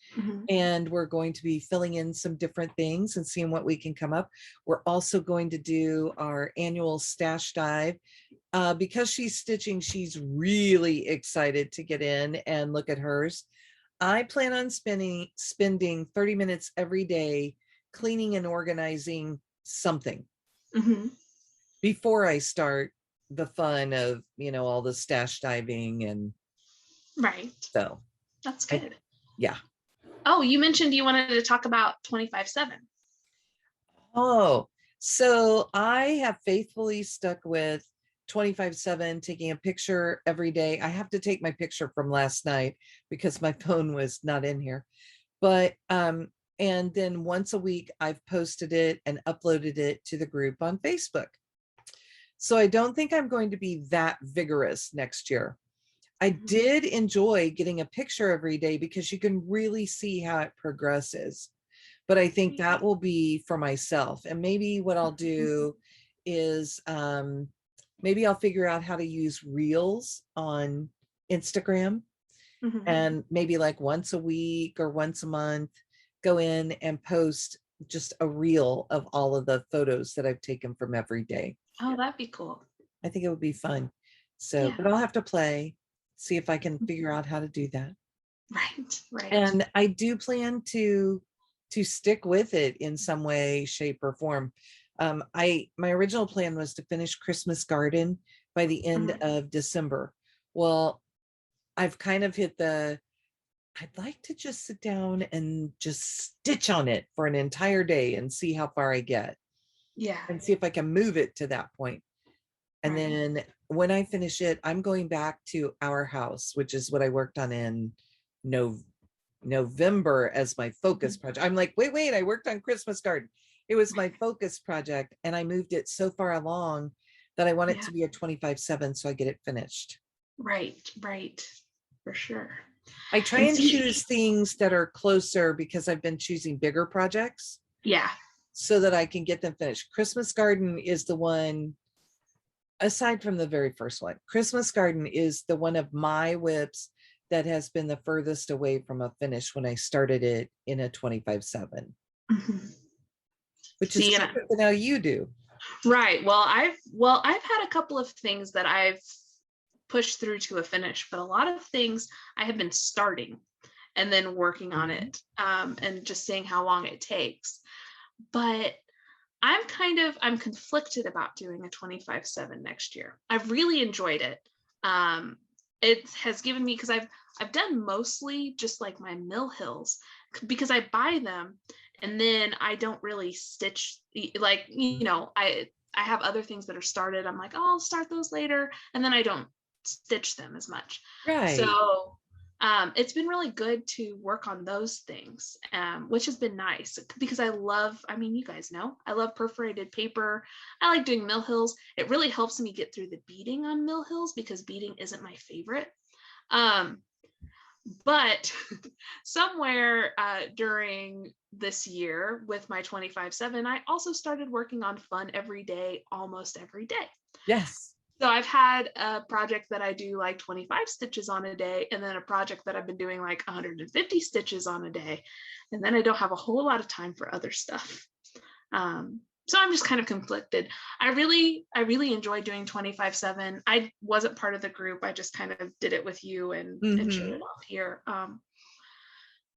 and we're going to be filling in some different things and seeing what we can come up. We're also going to do our annual stash dive. Because she's stitching, she's really excited to get in and look at hers. I plan on spending 30 minutes every day cleaning and organizing something before I start the fun of, all the stash diving. And right. So that's good. Yeah. Oh, you mentioned you wanted to talk about 25/7. Oh, so I have faithfully stuck with 25/7, taking a picture every day. I have to take my picture from last night because my phone was not in here. But and then once a week I've posted it and uploaded it to the group on Facebook. So I don't think I'm going to be that vigorous next year. I did enjoy getting a picture every day because you can really see how it progresses. But I think that will be for myself. And maybe what I'll do is maybe I'll figure out how to use reels on Instagram, and maybe like once a week or once a month, go in and post just a reel of all of the photos that I've taken from every day. Oh, that'd be cool. I think it would be fun. So, but I'll have to play, see if I can figure out how to do that. Right, right. And I do plan to stick with it in some way, shape, or form. My original plan was to finish Christmas Garden by the end of December. Well, I've kind of hit I'd like to just sit down and just stitch on it for an entire day and see how far I get. Yeah. And see if I can move it to that point. And Right. then when I finish it, I'm going back to our house, which is what I worked on in November as my focus project. I'm like, wait, I worked on Christmas garden. It was my focus project, and I moved it so far along that I want it Yeah. to be a 25/7 so I get it finished. Right. For sure. I try and choose things that are closer because I've been choosing bigger projects. Yeah. So that I can get them finished. Christmas garden is the one, aside from the very first one, Christmas garden is the one of my whips that has been the furthest away from a finish when I started it in a 25/7, which is See, different than how you do. right. Well, I've had a couple of things that I've pushed through to a finish, but a lot of things I have been starting and then working on it, and just seeing how long it takes. But I'm conflicted about doing a 25/7 next year. I've really enjoyed it. It has given me, because I've done mostly just like my mill hills, because I buy them and then I don't really stitch, like, I have other things that are started. I'm like, oh, I'll start those later, and then I don't stitch them as much. Right. So it's been really good to work on those things, which has been nice, because you guys know, I love perforated paper. I like doing mill hills. It really helps me get through the beading on mill hills, because beading isn't my favorite. But somewhere during this year with my 25/7, I also started working on fun every day, almost every day. Yes. So I've had a project that I do like 25 stitches on a day, and then a project that I've been doing like 150 stitches on a day. And then I don't have a whole lot of time for other stuff. So I'm just kind of conflicted. I really enjoy doing 25/7. I wasn't part of the group. I just kind of did it with you and showed it off here.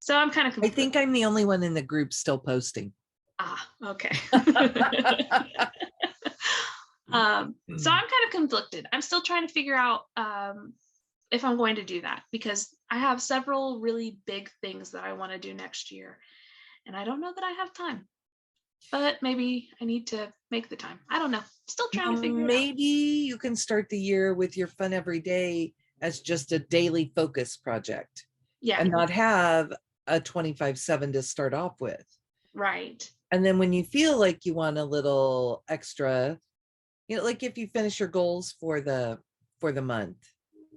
So I'm kind of conflicted. I think I'm the only one in the group still posting. Okay. So I'm kind of conflicted. I'm still trying to figure out if I'm going to do that, because I have several really big things that I want to do next year, and I don't know that I have time. But maybe I need to make the time. I don't know. Still trying to figure it out. Maybe you can start the year with your fun every day as just a daily focus project. Yeah. And not have a 25/7 to start off with. Right. And then when you feel like you want a little extra, like if you finish your goals for the month.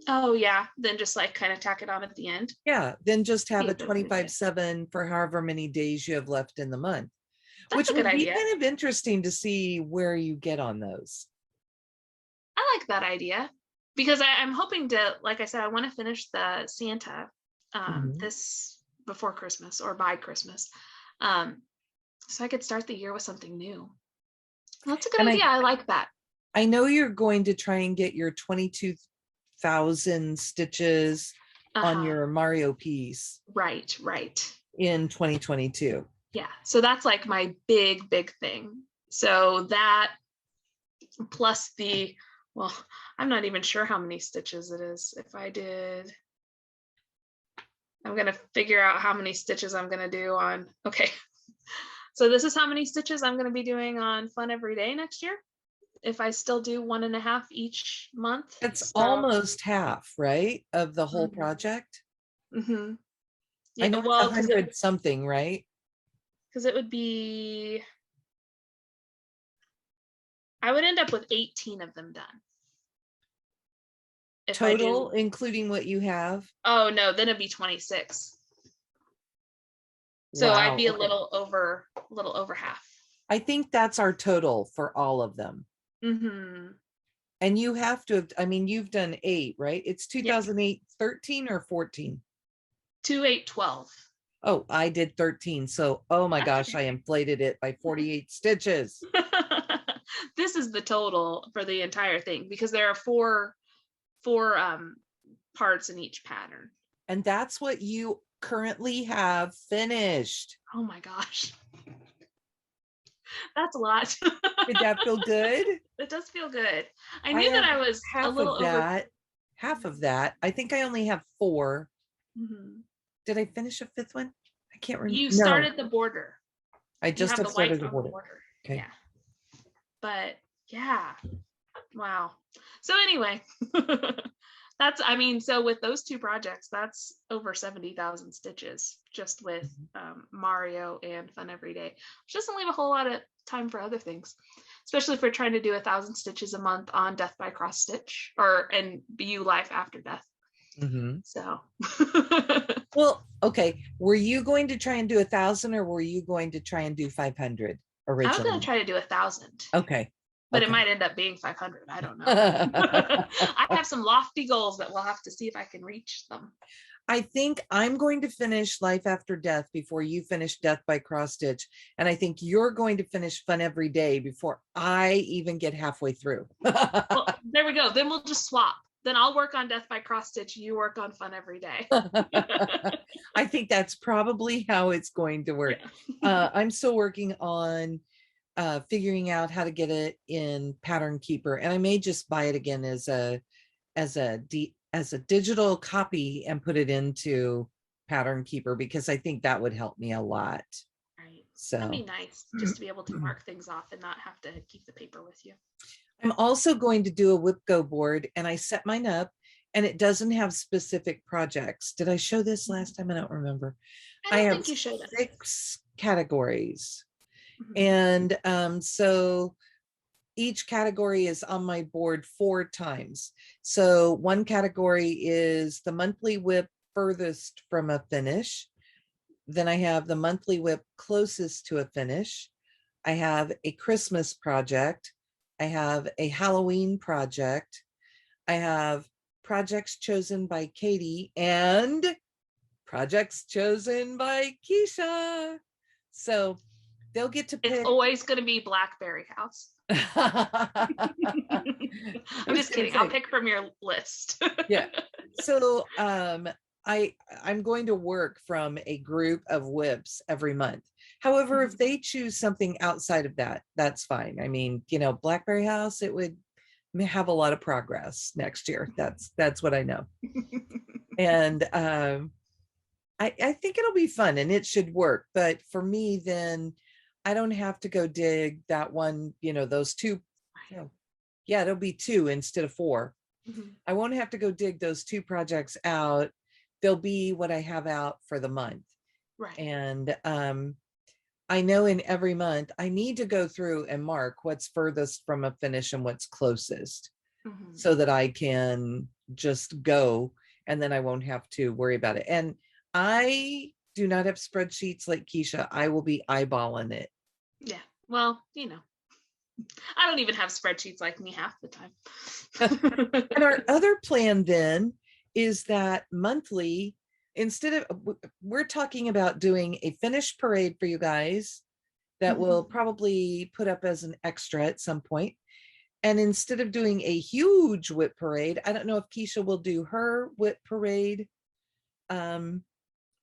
Oh yeah. Then just like kind of tack it on at the end. Yeah. Then just have Yeah, a 25/7 for however many days you have left in the month. That's Which a good would be idea. kind of interesting to see where you get on those. I like that idea, because I'm hoping to, like I said, I want to finish the Santa this before Christmas or by Christmas, so I could start the year with something new. That's a good idea. I like that. I know you're going to try and get your 22,000 stitches on your Mario piece. Right. In 2022. Yeah. So that's like my big thing. So that plus I'm not even sure how many stitches it is. If I did, I'm going to figure out how many stitches I'm going to do on. Okay. So this is how many stitches I'm going to be doing on Fun Every Day next year, if I still do 1.5 each month. That's almost half, right, of the whole project. Yeah, I know, well, 100 something, right? Because it would be, I would end up with 18 of them done. If total, including what you have? Oh no, then it'd be 26. So I'd be a little over half. I think that's our total for all of them. And you have to have, you've done 8, right? It's 2008, 13 or 14? 2, 8, 12. Oh, I did 13. So, oh my gosh, I inflated it by 48 stitches. This is the total for the entire thing, because there are four parts in each pattern. And that's what you currently have finished. Oh my gosh. That's a lot. Did that feel good? It does feel good. I knew that I was half a little of that. Half of that. I think I only have 4. Did I finish a 5th one? I can't remember. You started the border. I just have started the border. Okay. Yeah. But yeah, Wow. So anyway, I mean, so with those two projects, that's over 70,000 stitches just with Mario and Fun Every Day, which doesn't leave a whole lot of time for other things, especially if we're trying to do 1,000 stitches a month on Death by Cross Stitch and BU Life After Death. So. Well, okay. Were you going to try and do 1,000 or were you going to try and do 500 originally? I was going to try to do 1,000. Okay. But it might end up being 500. I don't know. I have some lofty goals that we'll have to see if I can reach them. I think I'm going to finish Life After Death before you finish Death by Cross Stitch. And I think you're going to finish Fun Every Day before I even get halfway through. Well, there we go. Then we'll just swap. Then I'll work on Death by Cross Stitch. You work on Fun Every Day. I think that's probably how it's going to work. Yeah. I'm still working on figuring out how to get it in Pattern Keeper, and I may just buy it again as a digital copy and put it into Pattern Keeper, because I think that would help me a lot. Right. So that'd be nice just to be able to mark things off and not have to keep the paper with you. I'm also going to do a Whip Go board, and I set mine up and it doesn't have specific projects. Did I show this last time? I don't remember. I have think you showed us 6 categories. And so each category is on my board 4 times. So one category is the monthly whip furthest from a finish. Then I have the monthly whip closest to a finish. I have a Christmas project. I have a Halloween project. I have projects chosen by Katie and projects chosen by Keisha. So they'll get to pick. It's always going to be Blackberry House. I'm just kidding. I'll pick from your list. Yeah. So I'm going to work from a group of whips every month. However, if they choose something outside of that, that's fine. I mean, Blackberry House, it would have a lot of progress next year. That's what I know. And I think it'll be fun and it should work. But for me, then I don't have to go dig that one, those 2. Yeah, it'll be 2 instead of 4. I won't have to go dig those 2 projects out. They'll be what I have out for the month. Right. And I know in every month I need to go through and mark what's furthest from a finish and what's closest, so that I can just go and then I won't have to worry about it. And I do not have spreadsheets like Keisha. I will be eyeballing it. Yeah. Well, I don't even have spreadsheets like me half the time. And our other plan then is that monthly, we're talking about doing a finished parade for you guys that we'll probably put up as an extra at some point. And instead of doing a huge whip parade, I don't know if Keisha will do her whip parade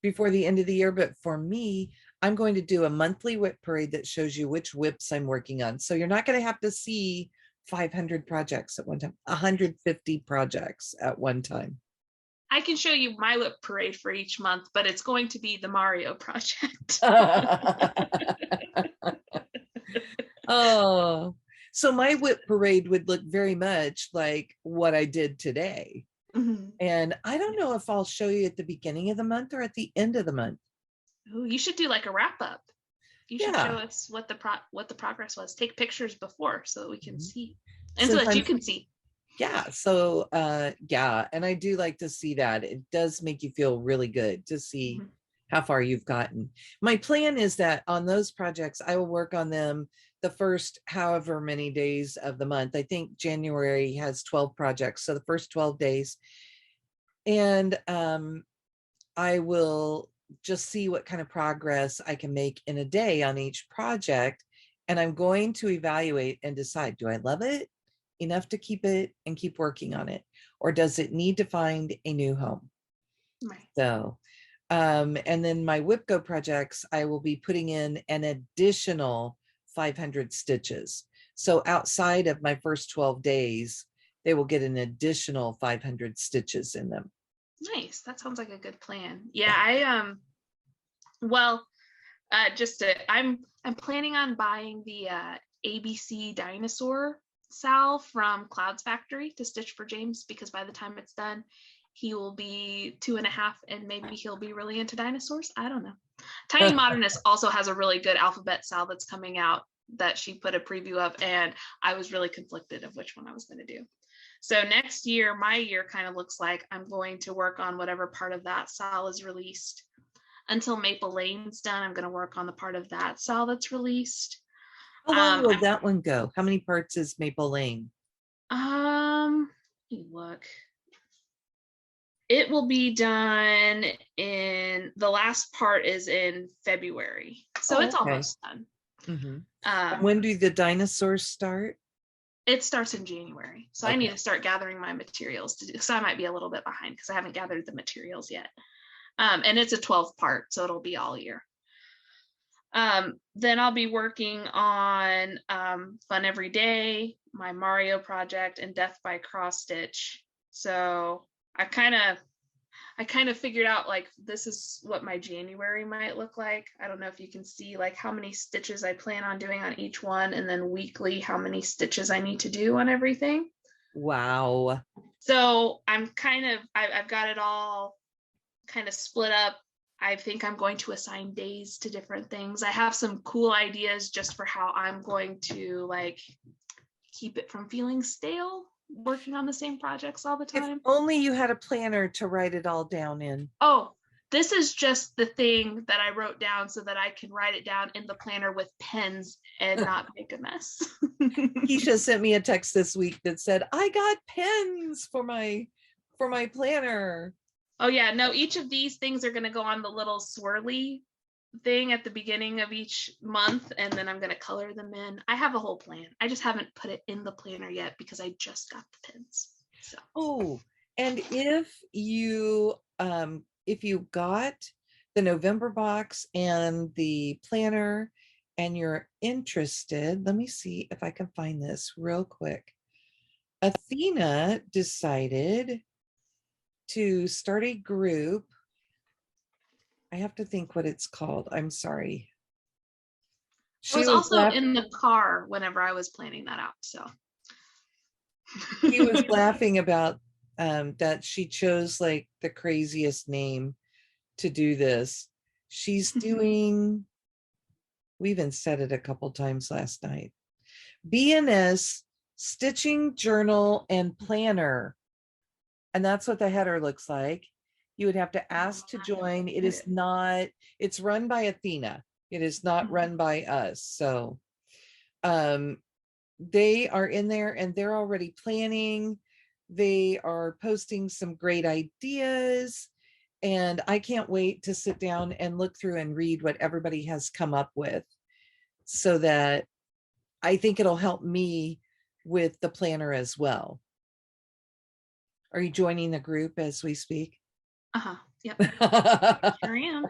before the end of the year, but for me, I'm going to do a monthly whip parade that shows you which whips I'm working on. So you're not going to have to see 500 projects at one time, 150 projects at one time. I can show you my whip parade for each month, but it's going to be the Mario project. Oh, so my whip parade would look very much like what I did today. And I don't know if I'll show you at the beginning of the month or at the end of the month. Oh, you should do like a wrap up. You should show us what the progress was. Take pictures before so that we can see, and so that you can see. Yeah. So and I do like to see that. It does make you feel really good to see how far you've gotten. My plan is that on those projects, I will work on them the first however many days of the month. I think January has 12 projects, so the first 12 days. And I will just see what kind of progress I can make in a day on each project. And I'm going to evaluate and decide, do I love it enough to keep it and keep working on it? Or does it need to find a new home? Right. So, and then my Whip Go projects, I will be putting in an additional 500 stitches. So outside of my first 12 days, they will get an additional 500 stitches in them. Nice. That sounds like a good plan. Yeah, I'm planning on buying the ABC dinosaur Sal from Clouds Factory to stitch for James, because by the time it's done, he will be 2.5 and maybe he'll be really into dinosaurs. I don't know. Tiny Modernist also has a really good alphabet Sal that's coming out that she put a preview of, and I was really conflicted of which one I was going to do. So next year, my year kind of looks like I'm going to work on whatever part of that Sal is released. Until Maple Lane's done, I'm going to work on the part of that Sal that's released. How long will that one go? How many parts is Maple Lane? Let me look. It will be done in, the last part is in February. So it's almost done. Mm-hmm. When do the dinosaurs start? It starts in January. So I need to start gathering my materials to do. So I might be a little bit behind because I haven't gathered the materials yet. And it's a 12 part, so it'll be all year. Then I'll be working on Fun Every Day, my Mario project, and Death by Cross Stitch. So I kind of figured out like this is what my January might look like. I don't know if you can see like how many stitches I plan on doing on each one, and then weekly how many stitches I need to do on everything. Wow. So I've got it all kind of split up. I think I'm going to assign days to different things. I have some cool ideas just for how I'm going to like keep it from feeling stale, working on the same projects all the time. If only you had a planner to write it all down in. Oh, this is just the thing that I wrote down so that I can write it down in the planner with pens and not make a mess. Keisha sent me a text this week that said, I got pens for my planner. Oh yeah, no, each of these things are going to go on the little swirly thing at the beginning of each month, and then I'm going to color them in. I have a whole plan. I just haven't put it in the planner yet because I just got the pins. So. Oh, and if you got the November box and the planner and you're interested, let me see if I can find this real quick. Athena decided to start a group. I have to think what it's called. I'm sorry. I was also in the car whenever I was planning that out. So he was laughing about that she chose like the craziest name to do this. She's doing, we even said it a couple times last night, BNS Stitching Journal and Planner. And that's what the header looks like. You would have to ask to join. It is not, it's run by Athena. It is not run by us. So they are in there and they're already planning. They are posting some great ideas. And I can't wait to sit down and look through and read what everybody has come up with, so that I think it'll help me with the planner as well. Are you joining the group as we speak? Yep. Sure am.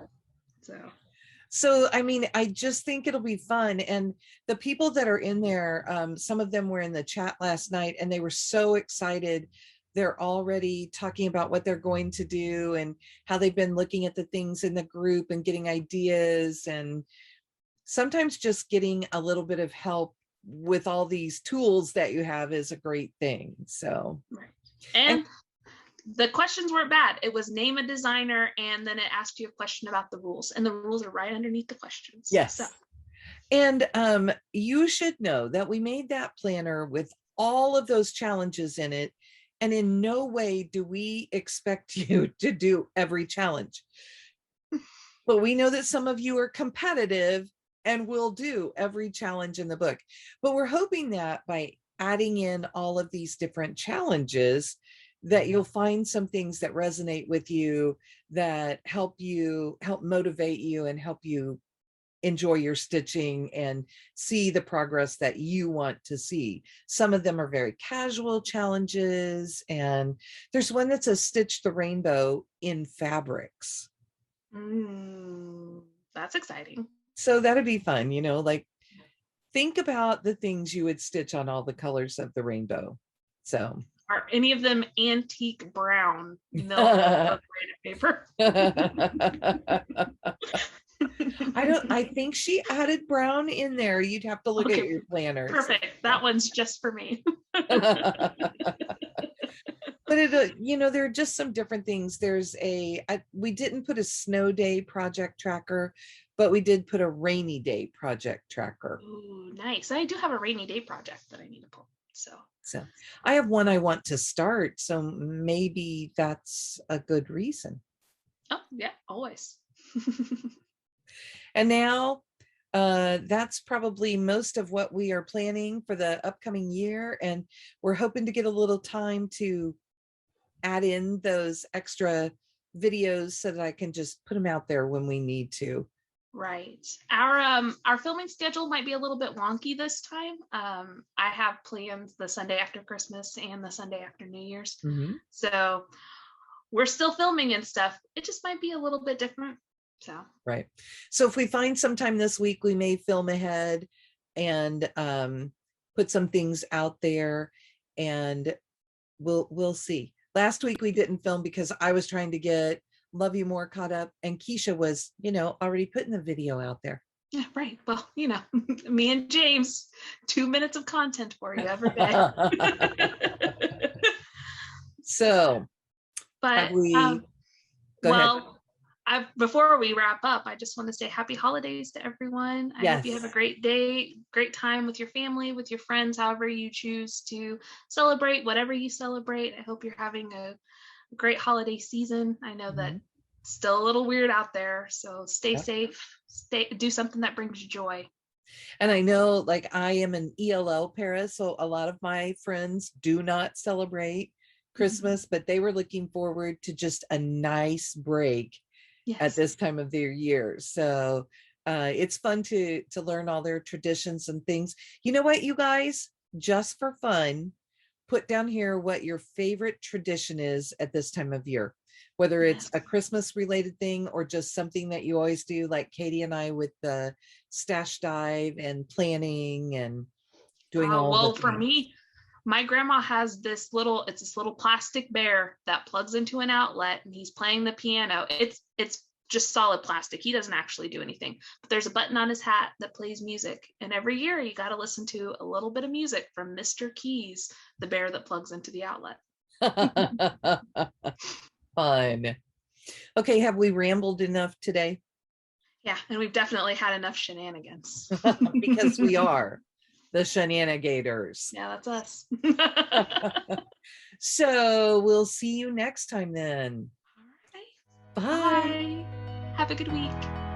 So I mean, I just think it'll be fun. And the people that are in there, some of them were in the chat last night and they were so excited. They're already talking about what they're going to do and how they've been looking at the things in the group and getting ideas. And sometimes just getting a little bit of help with all these tools that you have is a great thing. So, right. And the questions weren't bad. It was name a designer, and then it asked you a question about the rules, and the rules are right underneath the questions. Yes. So. And you should know that we made that planner with all of those challenges in it. And in no way do we expect you to do every challenge. But we know that some of you are competitive and will do every challenge in the book. But we're hoping that by adding in all of these different challenges, that you'll find some things that resonate with you, that help motivate you and help you enjoy your stitching and see the progress that you want to see. Some of them are very casual challenges, and there's one that's a Stitch the Rainbow in fabrics. That's exciting. So that'd be fun, you know, like think about the things you would stitch on all the colors of the rainbow. So are any of them antique brown milk perforated paper? I think she added brown in there. You'd have to look at Okay, your planners. perfect. That one's just for me. But it, there are just some different things. There's we didn't put a snow day project tracker, but we did put a rainy day project tracker. Ooh, nice. I do have a rainy day project that I need to pull. So I have one I want to start. So maybe that's a good reason. Oh, yeah, always. And now that's probably most of what we are planning for the upcoming year. And we're hoping to get a little time to add in those extra videos so that I can just put them out there when we need to. Right. Our filming schedule might be a little bit wonky this time. I have plans the Sunday after Christmas and the Sunday after New Year's. Mm-hmm. So we're still filming and stuff. It just might be a little bit different. So right. So if we find some time this week, we may film ahead and put some things out there, and we'll see. Last week we didn't film because I was trying to get Love You More caught up, and Keisha was, already putting the video out there. Yeah, right. Well, me and James, 2 minutes of content for you every day. So, but before we wrap up, I just want to say happy holidays to everyone. I hope you have a great day, great time with your family, with your friends, however you choose to celebrate, whatever you celebrate. I hope you're having a great holiday season. I know that it's still a little weird out there, so stay safe, do something that brings you joy. And I know, like, I am an ELL parent, so a lot of my friends do not celebrate Christmas, but they were looking forward to just a nice break at this time of their year. So it's fun to learn all their traditions and things. You know what, you guys, just for fun, put down here what your favorite tradition is at this time of year, whether it's a Christmas related thing or just something that you always do, like Katie and I with the stash dive and planning and doing all for me, my grandma has this little plastic bear that plugs into an outlet, and he's playing the piano. It's just solid plastic. He doesn't actually do anything, but there's a button on his hat that plays music. And every year you got to listen to a little bit of music from Mr. Keys, the bear that plugs into the outlet. Fun. Okay, have we rambled enough today? Yeah, and we've definitely had enough shenanigans. Because we are the shenanigators. Yeah, that's us. So we'll see you next time then. All right. Bye. Bye. Have a good week.